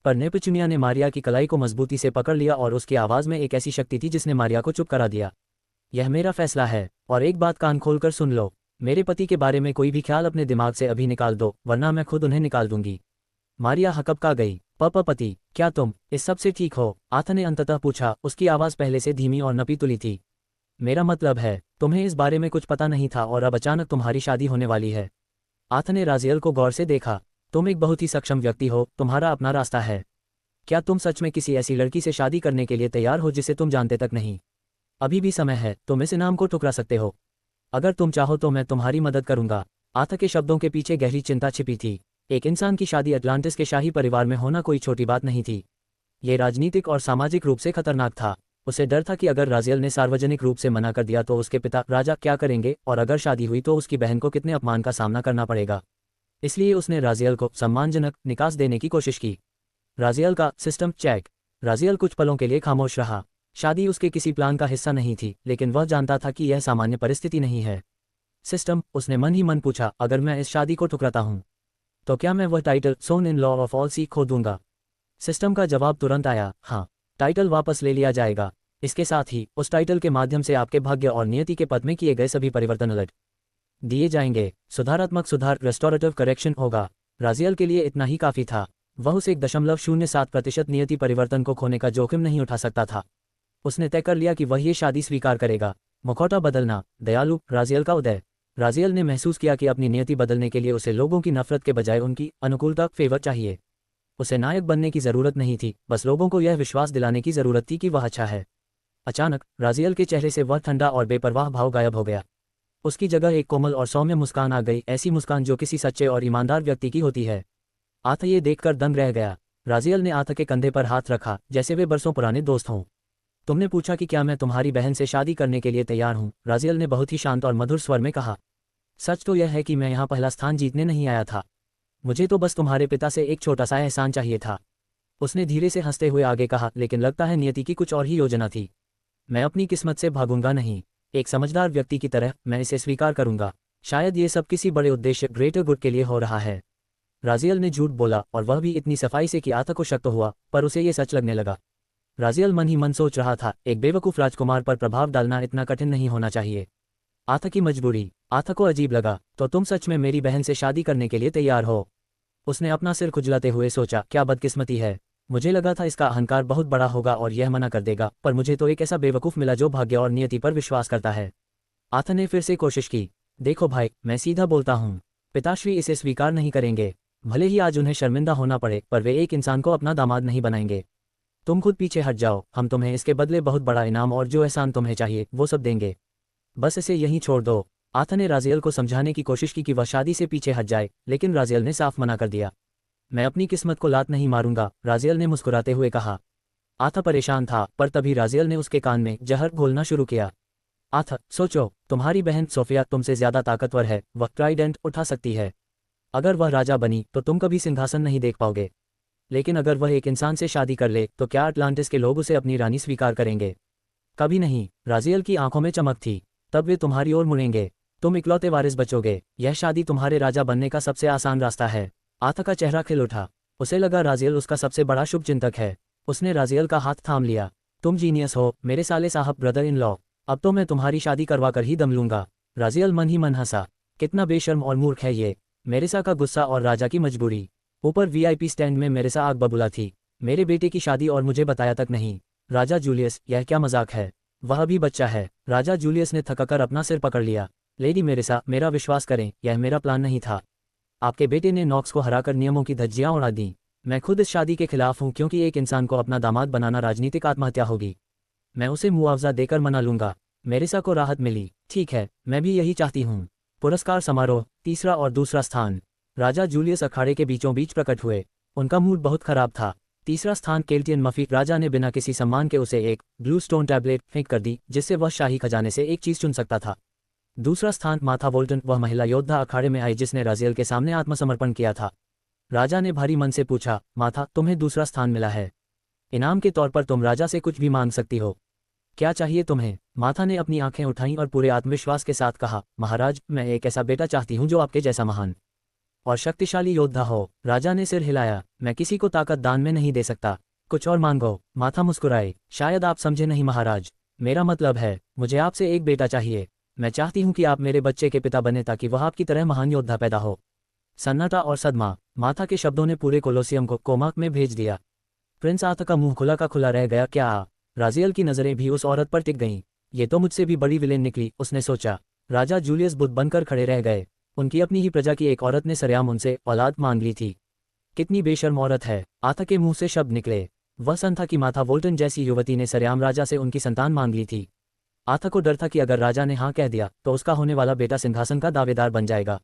पर नेपच्यूनिया ने मारिया की कलाई को मजबूती से पकड़ लिया और उसकी आवाज़ में एक ऐसी शक्ति थी जिसने मारिया को चुप करा दिया। यह मेरा फैसला है, और एक बात कान खोलकर सुन लो, मेरे पति के बारे में कोई भी ख्याल अपने दिमाग से अभी निकाल दो, वरना मैं खुद उन्हें निकाल दूंगी। मारिया हकबका गई। पति, क्या तुम इस सब से ठीक हो? आथा ने अंततः पूछा। उसकी आवाज़ पहले से धीमी और नपी तुली थी। मेरा मतलब है, तुम्हें इस बारे में कुछ पता नहीं था और अब अचानक तुम्हारी शादी होने वाली है। आथा ने राजियल को गौर से देखा। तुम एक बहुत ही सक्षम व्यक्ति हो, तुम्हारा अपना रास्ता है। क्या तुम सच में किसी ऐसी लड़की से शादी करने के लिए तैयार हो जिसे तुम जानते तक नहीं? अभी भी समय है, तुम इस इनाम को ठुकरा सकते हो। अगर तुम चाहो तो मैं तुम्हारी मदद करूंगा। आथा के शब्दों के पीछे गहरी चिंता छिपी थी। एक इंसान की शादी अटलांटिस के शाही परिवार में होना कोई छोटी बात नहीं थी। ये राजनीतिक और सामाजिक रूप से खतरनाक था। उसे डर था कि अगर राजियल ने सार्वजनिक रूप से मना कर दिया तो उसके पिता राजा क्या करेंगे, और अगर शादी हुई तो उसकी बहन को कितने अपमान का सामना करना पड़ेगा। इसलिए उसने राजियल को सम्मानजनक निकास देने की कोशिश की। राजियल का सिस्टम चेक। राजियल कुछ पलों के लिए खामोश रहा। शादी उसके किसी प्लान का हिस्सा नहीं थी, लेकिन वह जानता था कि यह सामान्य परिस्थिति नहीं है। सिस्टम, उसने मन ही मन पूछा, अगर मैं इस शादी को ठुकराता हूं, तो क्या मैं वह title son in law of all sea खो दूंगा? सिस्टम का जवाब तुरंत आया, हाँ, टाइटल वापस ले लिया जाएगा। इसके साथ ही उस टाइटल के माध्यम से आपके भाग्य और नियति के पथ में किए गए सभी परिवर्तन उलट दिए जाएंगे। सुधारात्मक सुधार, रेस्टोरेटिव करेक्शन होगा। राजियल के लिए इतना ही काफी था। वह उस 1.07% नियति परिवर्तन को खोने का जोखिम नहीं उठा सकता था। उसने तय कर लिया कि वह ये शादी स्वीकार करेगा। मुखौटा बदलना, दयालु, राजियल का उदय। राजियल ने महसूस किया कि अपनी नियति बदलने के लिए उसे लोगों की नफरत के बजाय उनकी अनुकूलता, फेवर चाहिए। उसे नायक बनने की जरूरत नहीं थी, बस लोगों को यह विश्वास दिलाने की जरूरत थी कि वह अच्छा है। अचानक राजियल के चेहरे से वह ठंडा और बेपरवाह भाव गायब हो गया। उसकी जगह एक कोमल और सौम्य मुस्कान आ गई, ऐसी मुस्कान जो किसी सच्चे और ईमानदार व्यक्ति की होती है। आथा ये देखकर दंग रह गया। राजियल ने आथा के कंधे पर हाथ रखा, जैसे वे बरसों पुराने दोस्त हों। तुमने पूछा कि क्या मैं तुम्हारी बहन से शादी करने के लिए तैयार हूँ, राजियल ने बहुत ही शांत और मधुर स्वर में कहा। सच तो यह है कि मैं यहाँ पहला स्थान जीतने नहीं आया था। मुझे तो बस तुम्हारे पिता से एक छोटा सा एहसान चाहिए था। उसने धीरे से हंसते हुए आगे कहा, लेकिन लगता है नियति की कुछ और ही योजना थी। मैं अपनी किस्मत से भागूंगा नहीं। एक समझदार व्यक्ति की तरह मैं इसे स्वीकार करूंगा। शायद ये सब किसी बड़े उद्देश्य, ग्रेटर गुड के लिए हो रहा है। राजियल ने झूठ बोला, और वह भी इतनी सफाई से कि आथा को शक तो हुआ, पर उसे ये सच लगने लगा। राजियल मन ही मन सोच रहा था, एक बेवकूफ़ राजकुमार पर प्रभाव डालना इतना कठिन नहीं होना चाहिए। आथा की मजबूरी। आथा को अजीब लगा, तो तुम सच में मेरी बहन से शादी करने के लिए तैयार हो? उसने अपना सिर खुजलाते हुए सोचा, क्या बदकिस्मती है। मुझे लगा था इसका अहंकार बहुत बड़ा होगा और यह मना कर देगा, पर मुझे तो एक ऐसा बेवकूफ़ मिला जो भाग्य और नियति पर विश्वास करता है। आथा ने फिर से कोशिश की। देखो भाई, मैं सीधा बोलता हूँ, पिताश्री इसे स्वीकार नहीं करेंगे। भले ही आज उन्हें शर्मिंदा होना पड़े, पर वे एक इंसान को अपना दामाद नहीं बनाएंगे। तुम खुद पीछे हट जाओ, हम तुम्हें इसके बदले बहुत बड़ा इनाम और जो एहसान तुम्हें चाहिए वो सब देंगे। बस इसे यहीं छोड़ दो। आथा ने राजियल को समझाने की कोशिश की कि वह शादी से पीछे हट जाए, लेकिन राजियल ने साफ मना कर दिया। मैं अपनी किस्मत को लात नहीं मारूंगा, राजियल ने मुस्कुराते हुए कहा। आथा परेशान था, पर तभी राजियल ने उसके कान में जहर घोलना शुरू किया। आथा, सोचो, तुम्हारी बहन सोफिया तुमसे ज्यादा ताकतवर है, वह ट्राइडेंट उठा सकती है। अगर वह राजा बनी तो तुम कभी सिंहासन नहीं देख पाओगे। लेकिन अगर वह एक इंसान से शादी कर ले तो क्या अटलांटिस के लोग उसे अपनी रानी स्वीकार करेंगे? कभी नहीं। राजियल की आंखों में चमक थी। तब वे तुम्हारी ओर मुड़ेंगे। तुम इकलौते वारिस बचोगे। यह शादी तुम्हारे राजा बनने का सबसे आसान रास्ता है। आथा का चेहरा खिल उठा। उसे लगा राजियल उसका सबसे बड़ा शुभचिंतक है। उसने राजियल का हाथ थाम लिया। तुम जीनियस हो मेरे साले साहब, ब्रदर इन लॉ। अब तो मैं तुम्हारी शादी करवा कर ही दम लूंगा। राजियल मन ही मन हंसा। कितना बेशर्म और मूर्ख है ये। मेरेसा का गुस्सा और राजा की मजबूरी। ऊपर वीआईपी स्टैंड में मेरेसा आग बबूला थी। मेरे बेटे की शादी और मुझे बताया तक नहीं। राजा जूलियस, यह क्या मजाक है? वह भी बच्चा है। राजा जूलियस ने थकाकर अपना सिर पकड़ लिया। लेडी मेरेसा, मेरा विश्वास करें, यह मेरा प्लान नहीं था। आपके बेटे ने नॉक्स को हराकर नियमों की धज्जियां उड़ा दी। मैं खुद इस शादी के खिलाफ हूं, क्योंकि एक इंसान को अपना दामाद बनाना राजनीतिक आत्महत्या होगी। मैं उसे मुआवजा देकर मना लूंगा। मेरेसा को राहत मिली। ठीक है, मैं भी यही चाहती हूँ। पुरस्कार समारोह, तीसरा और दूसरा स्थान। राजा जूलियस अखाड़े के बीचों बीच प्रकट हुए। उनका मूड बहुत खराब था। तीसरा स्थान केल्टियन मफी। राजा ने बिना किसी सम्मान के उसे एक ब्लू स्टोन टैबलेट फेंक कर दी, जिससे वह शाही खजाने से एक चीज चुन सकता था। दूसरा स्थान माथा वोल्टन, वह महिला योद्धा अखाड़े में आई जिसने राजियल के सामने आत्मसमर्पण किया था। राजा ने भारी मन से पूछा, माथा, तुम्हें दूसरा स्थान मिला है। इनाम के तौर पर तुम राजा से कुछ भी मांग सकती हो। क्या चाहिए तुम्हें? माथा ने अपनी आंखें उठाईं और पूरे आत्मविश्वास के साथ कहा, महाराज, मैं एक ऐसा बेटा चाहती हूँ जो आपके जैसा महान और शक्तिशाली योद्धा हो। राजा ने सिर हिलाया। मैं किसी को ताकत दान में नहीं दे सकता। कुछ और मांगो। माथा मुस्कुराए। शायद आप समझे नहीं महाराज, मेरा मतलब है, मुझे आपसे एक बेटा चाहिए। मैं चाहती हूँ कि आप मेरे बच्चे के पिता बने ताकि वह आपकी तरह महान योद्धा पैदा हो। सन्नाटा और सदमा। माथा के शब्दों ने पूरे कोलोसियम को कोमा में भेज दिया। प्रिंस आथा का मुंह खुला का खुला रह गया। क्या? राजियल की नजरें भी उस औरत पर टिक गईं। ये तो मुझसे भी बड़ी विलेन निकली, उसने सोचा। राजा जूलियस बुद्ध बनकर खड़े रह गए। उनकी अपनी ही प्रजा की एक औरत ने सरेआम उनसे औलाद मांग ली थी। कितनी बेशर्म औरत है। आथा के मुंह से शब्द निकले। वह सन था कि माथा वोल्टन जैसी युवती ने सरेआम राजा से उनकी संतान मांग ली थी। आथा को डर था कि अगर राजा ने हाँ कह दिया तो उसका होने वाला बेटा सिंहासन का दावेदार बन जाएगा।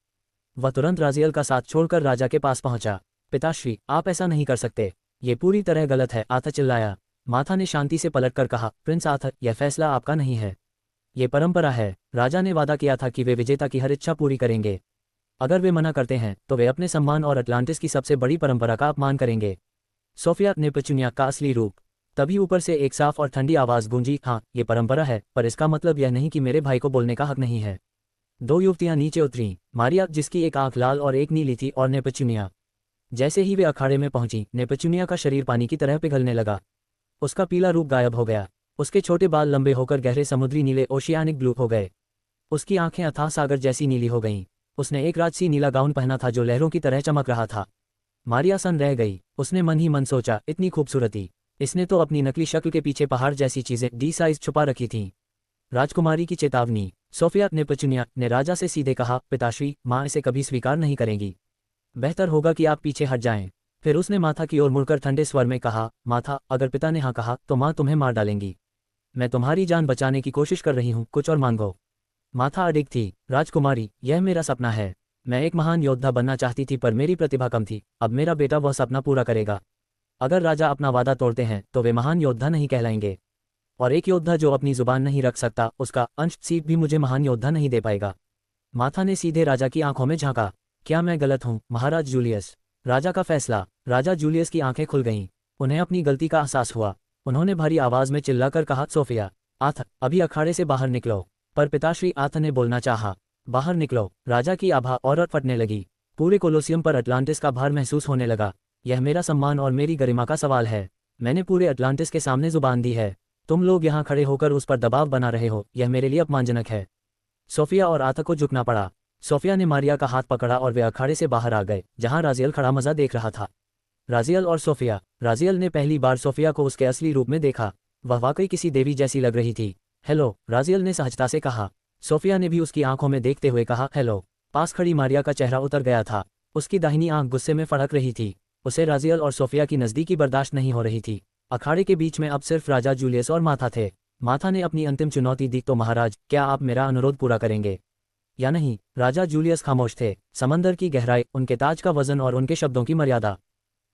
वह तुरंत राजियल का साथ छोड़कर राजा के पास पहुंचा। पिताश्री, आप ऐसा नहीं कर सकते, ये पूरी तरह गलत है, आथा चिल्लाया। माथा ने शांति से पलटकर कहा, प्रिंस आथर, यह फैसला आपका नहीं है, ये परंपरा है। राजा ने वादा किया था कि वे विजेता की हर इच्छा पूरी करेंगे। अगर वे मना करते हैं तो वे अपने सम्मान और अटलांटिस की सबसे बड़ी परंपरा का अपमान करेंगे। सोफिया ने पेचुनिया का असली रूप। तभी ऊपर से एक साफ और ठंडी आवाज गूंजी, हाँ, ये परंपरा है, पर इसका मतलब यह नहीं कि मेरे भाई को बोलने का हक नहीं है। दो युवतियां नीचे उतरीं, मारिया जिसकी एक आंख लाल और एक नीली थी, और नेपचुनिया। जैसे ही वे अखाड़े में पहुंची, नेपचुनिया का शरीर पानी की तरह पिघलने लगा। उसका पीला रूप गायब हो गया। उसके छोटे बाल लंबे होकर गहरे समुद्री नीले ओशियानिक ब्लू हो गए। उसकी आंखें अथाह सागर जैसी नीली हो गईं। उसने एक राजसी नीला गाउन पहना था जो लहरों की तरह चमक रहा था। मारिया सन रह गई। उसने मन ही मन सोचा, इतनी खूबसूरती, इसने तो अपनी नकली शक्ल के पीछे पहाड़ जैसी चीजें डी साइज छुपा रखी थीं। राजकुमारी की चेतावनी। सोफिया नेपचुनिया ने राजा से सीधे कहा, पिताश्री, माँ इसे कभी स्वीकार नहीं करेंगी। बेहतर होगा कि आप पीछे हट जाएं। फिर उसने माथा की ओर मुड़कर ठंडे स्वर में कहा, माथा, अगर पिता ने हाँ कहा तो माँ तुम्हें मार डालेंगी। मैं तुम्हारी जान बचाने की कोशिश कर रही हूँ, कुछ और मांगो। माथा अडिग थी। राजकुमारी, यह मेरा सपना है। मैं एक महान योद्धा बनना चाहती थी पर मेरी प्रतिभा कम थी। अब मेरा बेटा वह सपना पूरा करेगा। अगर राजा अपना वादा तोड़ते हैं तो वे महान योद्धा नहीं कहलाएंगे, और एक योद्धा जो अपनी जुबान नहीं रख सकता उसका अंश सीट भी मुझे महान योद्धा नहीं दे पाएगा। माथा ने सीधे राजा की आंखों में झांका। क्या मैं गलत हूँ महाराज जूलियस? राजा का फैसला। राजा जूलियस की आंखें खुल गईं। उन्हें अपनी गलती का एहसास हुआ। उन्होंने भारी आवाज में चिल्लाकर कहा, सोफिया, आथ, अभी अखाड़े से बाहर निकलो। पर पिताश्री, आथ ने बोलना चाहा। बाहर निकलो। राजा की आभा और फटने लगी। पूरे कोलोसियम पर अटलांटिस का भार महसूस होने लगा। यह मेरा सम्मान और मेरी गरिमा का सवाल है। मैंने पूरे अटलांटिस के सामने जुबान दी है। तुम लोग यहाँ खड़े होकर उस पर दबाव बना रहे हो, यह मेरे लिए अपमानजनक है। सोफिया और आथा को झुकना पड़ा। सोफिया ने मारिया का हाथ पकड़ा और वे अखाड़े से बाहर आ गए, जहां राजियल खड़ा मजा देख रहा था। राजियल और सोफिया। राजियल ने पहली बार सोफिया को उसके असली रूप में देखा। वह वाकई किसी देवी जैसी लग रही थी। हेलो, राजियल ने सहजता से कहा। सोफिया ने भी उसकी आंखों में देखते हुए कहा, हेलो। पास खड़ी मारिया का चेहरा उतर गया था। उसकी दाहिनी आंख गुस्से में फड़क रही थी। उसे राजियल और सोफिया की नज़दीकी बर्दाश्त नहीं हो रही थी। अखाड़े के बीच में अब सिर्फ राजा जूलियस और माथा थे। माथा ने अपनी अंतिम चुनौती दी, तो महाराज, क्या आप मेरा अनुरोध पूरा करेंगे या नहीं? राजा जूलियस खामोश थे। समंदर की गहराई, उनके ताज का वजन और उनके शब्दों की मर्यादा,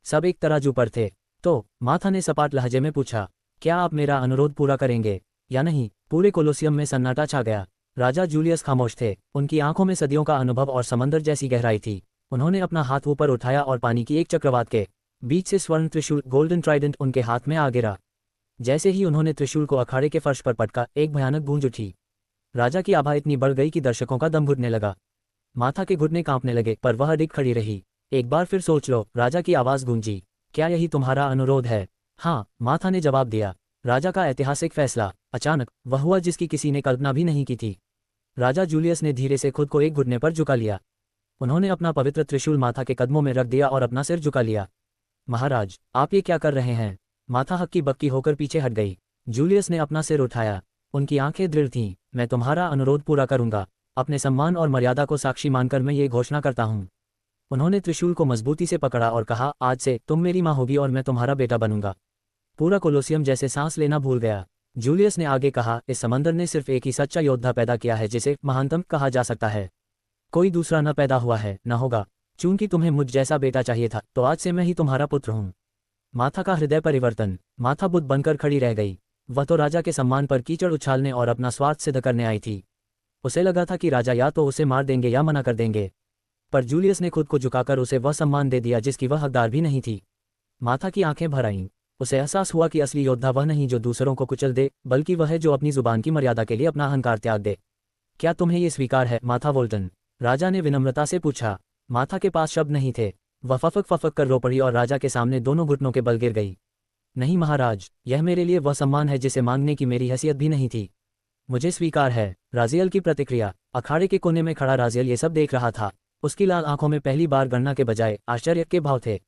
सब एक तराजू पर थे। तो माथा ने सपाट लहजे में पूछा, क्या आप मेरा अनुरोध पूरा करेंगे या नहीं? पूरे कोलोसियम में सन्नाटा छा गया। राजा जूलियस खामोश थे। उनकी आंखों में सदियों का अनुभव और समंदर जैसी गहराई थी। उन्होंने अपना हाथ ऊपर उठाया और पानी की एक चक्रवात के बीच से स्वर्ण त्रिशूल, गोल्डन ट्राइडेंट, उनके हाथ में आ गिरा। जैसे ही उन्होंने त्रिशूल को अखाड़े के फर्श पर पटका, एक भयानक गूंज उठी। राजा की आभा इतनी बढ़ गई कि दर्शकों का दम घुटने लगा। माथा के घुटने कांपने लगे, पर वह अडिग खड़ी रही। एक बार फिर सोच लो, राजा की आवाज गूंजी। क्या यही तुम्हारा अनुरोध है? हाँ, माथा ने जवाब दिया। राजा का ऐतिहासिक फैसला। अचानक वह हुआ जिसकी किसी ने कल्पना भी नहीं की थी। राजा जूलियस ने धीरे से खुद को एक घुटने पर झुका लिया। उन्होंने अपना पवित्र त्रिशूल माथा के कदमों में रख दिया और अपना सिर झुका लिया। महाराज, आप ये क्या कर रहे हैं? माथा हक्की बक्की होकर पीछे हट गई। जूलियस ने अपना सिर उठाया। उनकी आंखें दृढ़ थीं। मैं तुम्हारा अनुरोध पूरा करूंगा। अपने सम्मान और मर्यादा को साक्षी मानकर मैं ये घोषणा करता हूं। उन्होंने त्रिशूल को मजबूती से पकड़ा और कहा, आज से तुम मेरी मां होगी और मैं तुम्हारा बेटा बनूंगा। पूरा कोलोसियम जैसे सांस लेना भूल गया। जूलियस ने आगे कहा, इस समंदर ने सिर्फ एक ही सच्चा योद्धा पैदा किया है जिसे महानतम कहा जा सकता है। कोई दूसरा न पैदा हुआ है, न होगा। चूंकि तुम्हें मुझ जैसा बेटा चाहिए था, तो आज से मैं ही तुम्हारा पुत्र हूं। माथा का हृदय परिवर्तन। माथा बुद्ध बनकर खड़ी रह गई। वह तो राजा के सम्मान पर कीचड़ उछालने और अपना स्वार्थ सिद्ध करने आई थी। उसे लगा था कि राजा या तो उसे मार देंगे या मना कर देंगे, पर जूलियस ने खुद को झुकाकर उसे वह सम्मान दे दिया जिसकी वह हकदार भी नहीं थी। माथा की आंखें भर आईं। उसे एहसास हुआ कि असली योद्धा वह नहीं जो दूसरों को कुचल दे, बल्कि वह है जो अपनी जुबान की मर्यादा के लिए अपना अहंकार त्याग दे। क्या तुम्हें ये स्वीकार है, माथा वोल्टन? राजा ने विनम्रता से पूछा। माथा के पास शब्द नहीं थे। वह फफक फफक कर रो पड़ी और राजा के सामने दोनों घुटनों के बल गिर गई। नहीं महाराज, यह मेरे लिए वह सम्मान है जिसे मांगने की मेरी हैसियत भी नहीं थी। मुझे स्वीकार है। राजियल की प्रतिक्रिया। अखाड़े के कोने में खड़ा राजियल ये सब देख रहा था। उसकी लाल आंखों में पहली बार गणना के बजाय आश्चर्य के भाव थे।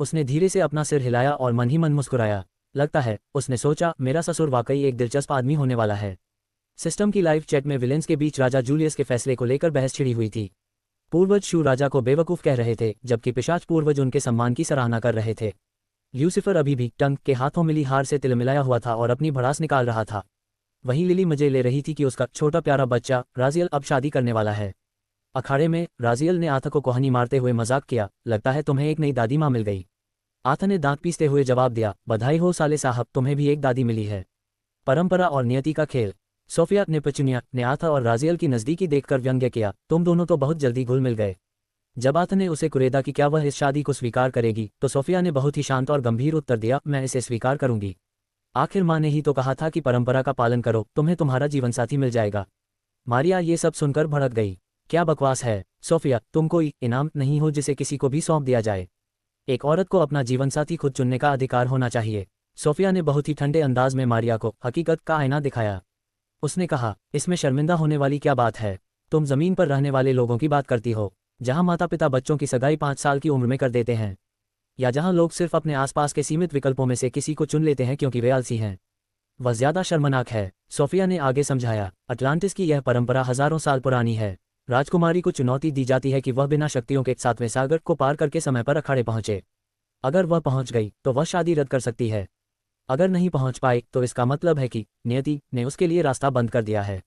उसने धीरे से अपना सिर हिलाया और मन ही मन मुस्कुराया। लगता है, उसने सोचा, मेरा ससुर वाकई एक दिलचस्प आदमी होने वाला है। सिस्टम की लाइव चैट में विलेंस के बीच राजा जूलियस के फैसले को लेकर बहस छिड़ी हुई थी। पूर्वज शू राजा को बेवकूफ़ कह रहे थे, जबकि पिशाच पूर्वज उनके सम्मान की सराहना कर रहे थे। ल्यूसिफर अभी भी टंग के हाथों मिली हार से तिलमिलाया हुआ था और अपनी भड़ास निकाल रहा था। वहीं लिली मजे ले रही थी कि उसका छोटा प्यारा बच्चा राजियल अब शादी करने वाला है। अखाड़े में राजियल ने आथा को कोहनी मारते हुए मजाक किया, लगता है तुम्हें एक नई दादी माँ मिल गई। आथा ने दांत पीसते हुए जवाब दिया, बधाई हो साले साहब, तुम्हें भी एक दादी मिली है। परंपरा और नियति का खेल। सोफिया ने पेचुनिया ने आथा और राजियल की नज़दीकी देखकर व्यंग्य किया, तुम दोनों तो बहुत जल्दी घुल मिल गए। जब आथा ने उसे कुरेदा कि क्या वह इस शादी को स्वीकार करेगी, तो सोफिया ने बहुत ही शांत और गंभीर उत्तर दिया, मैं इसे स्वीकार करूंगी। आखिर माँ ने ही तो कहा था कि परंपरा का पालन करो, तुम्हें तुम्हारा जीवनसाथी मिल जाएगा। मारिया ये सब सुनकर भड़क गई। क्या बकवास है सोफिया, तुम कोई इनाम नहीं हो जिसे किसी को भी सौंप दिया जाए। एक औरत को अपना जीवनसाथी खुद चुनने का अधिकार होना चाहिए। सोफिया ने बहुत ही ठंडे अंदाज में मारिया को हकीकत का आईना दिखाया। उसने कहा, इसमें शर्मिंदा होने वाली क्या बात है? तुम जमीन पर रहने वाले लोगों की बात करती हो, जहां माता पिता बच्चों की सगाई 5 साल की उम्र में कर देते हैं, या जहां लोग सिर्फ अपने आसपास के सीमित विकल्पों में से किसी को चुन लेते हैं क्योंकि वे आलसी हैं। वह ज्यादा शर्मनाक है, सोफिया ने आगे समझाया। अटलांटिस की यह परंपरा हजारों साल पुरानी है। राजकुमारी को चुनौती दी जाती है कि वह बिना शक्तियों के 7वें सागर को पार करके समय पर अखाड़े पहुंचे। अगर वह पहुंच गई तो वह शादी रद्द कर सकती है। अगर नहीं पहुंच पाई तो इसका मतलब है कि नियति ने उसके लिए रास्ता बंद कर दिया है,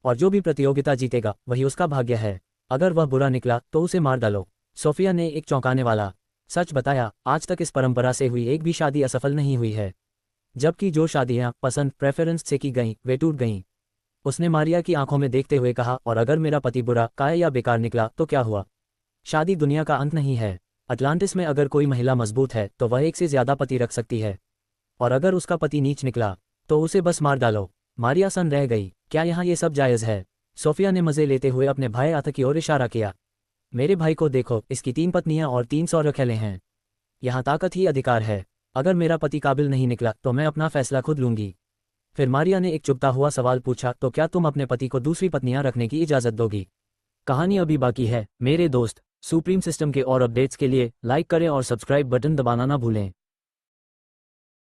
और जो भी प्रतियोगिता जीतेगा वही उसका भाग्य है। अगर वह बुरा निकला तो उसे मार डालो। सोफिया ने एक चौंकाने वाला सच बताया, आज तक इस परंपरा से हुई एक भी शादी असफल नहीं हुई है। जबकि जो शादियां पसंद प्रेफरेंस से की गईं वे टूट गईं। उसने मारिया की आंखों में देखते हुए कहा, और अगर मेरा पति बुरा, काय या बेकार निकला तो क्या हुआ? शादी दुनिया का अंत नहीं है। अटलांटिस में अगर कोई महिला मजबूत है तो वह एक से ज्यादा पति रख सकती है, और अगर उसका पति नीच निकला तो उसे बस मार डालो। मारिया सन रह गई, क्या यहाँ ये सब जायज़ है? सोफिया ने मजे लेते हुए अपने भाई आथा की ओर इशारा किया। मेरे भाई को देखो, इसकी 3 पत्नियां और 300 रखेले हैं। यहाँ ताकत ही अधिकार है। अगर मेरा पति काबिल नहीं निकला तो मैं अपना फैसला खुद लूंगी। फिर मारिया ने एक चुभता हुआ सवाल पूछा, तो क्या तुम अपने पति को दूसरी पत्नियां रखने की इजाज़त दोगी? कहानी अभी बाकी है मेरे दोस्त। सुप्रीम सिस्टम के और अपडेट्स के लिए लाइक करें और सब्सक्राइब बटन दबाना ना भूलें।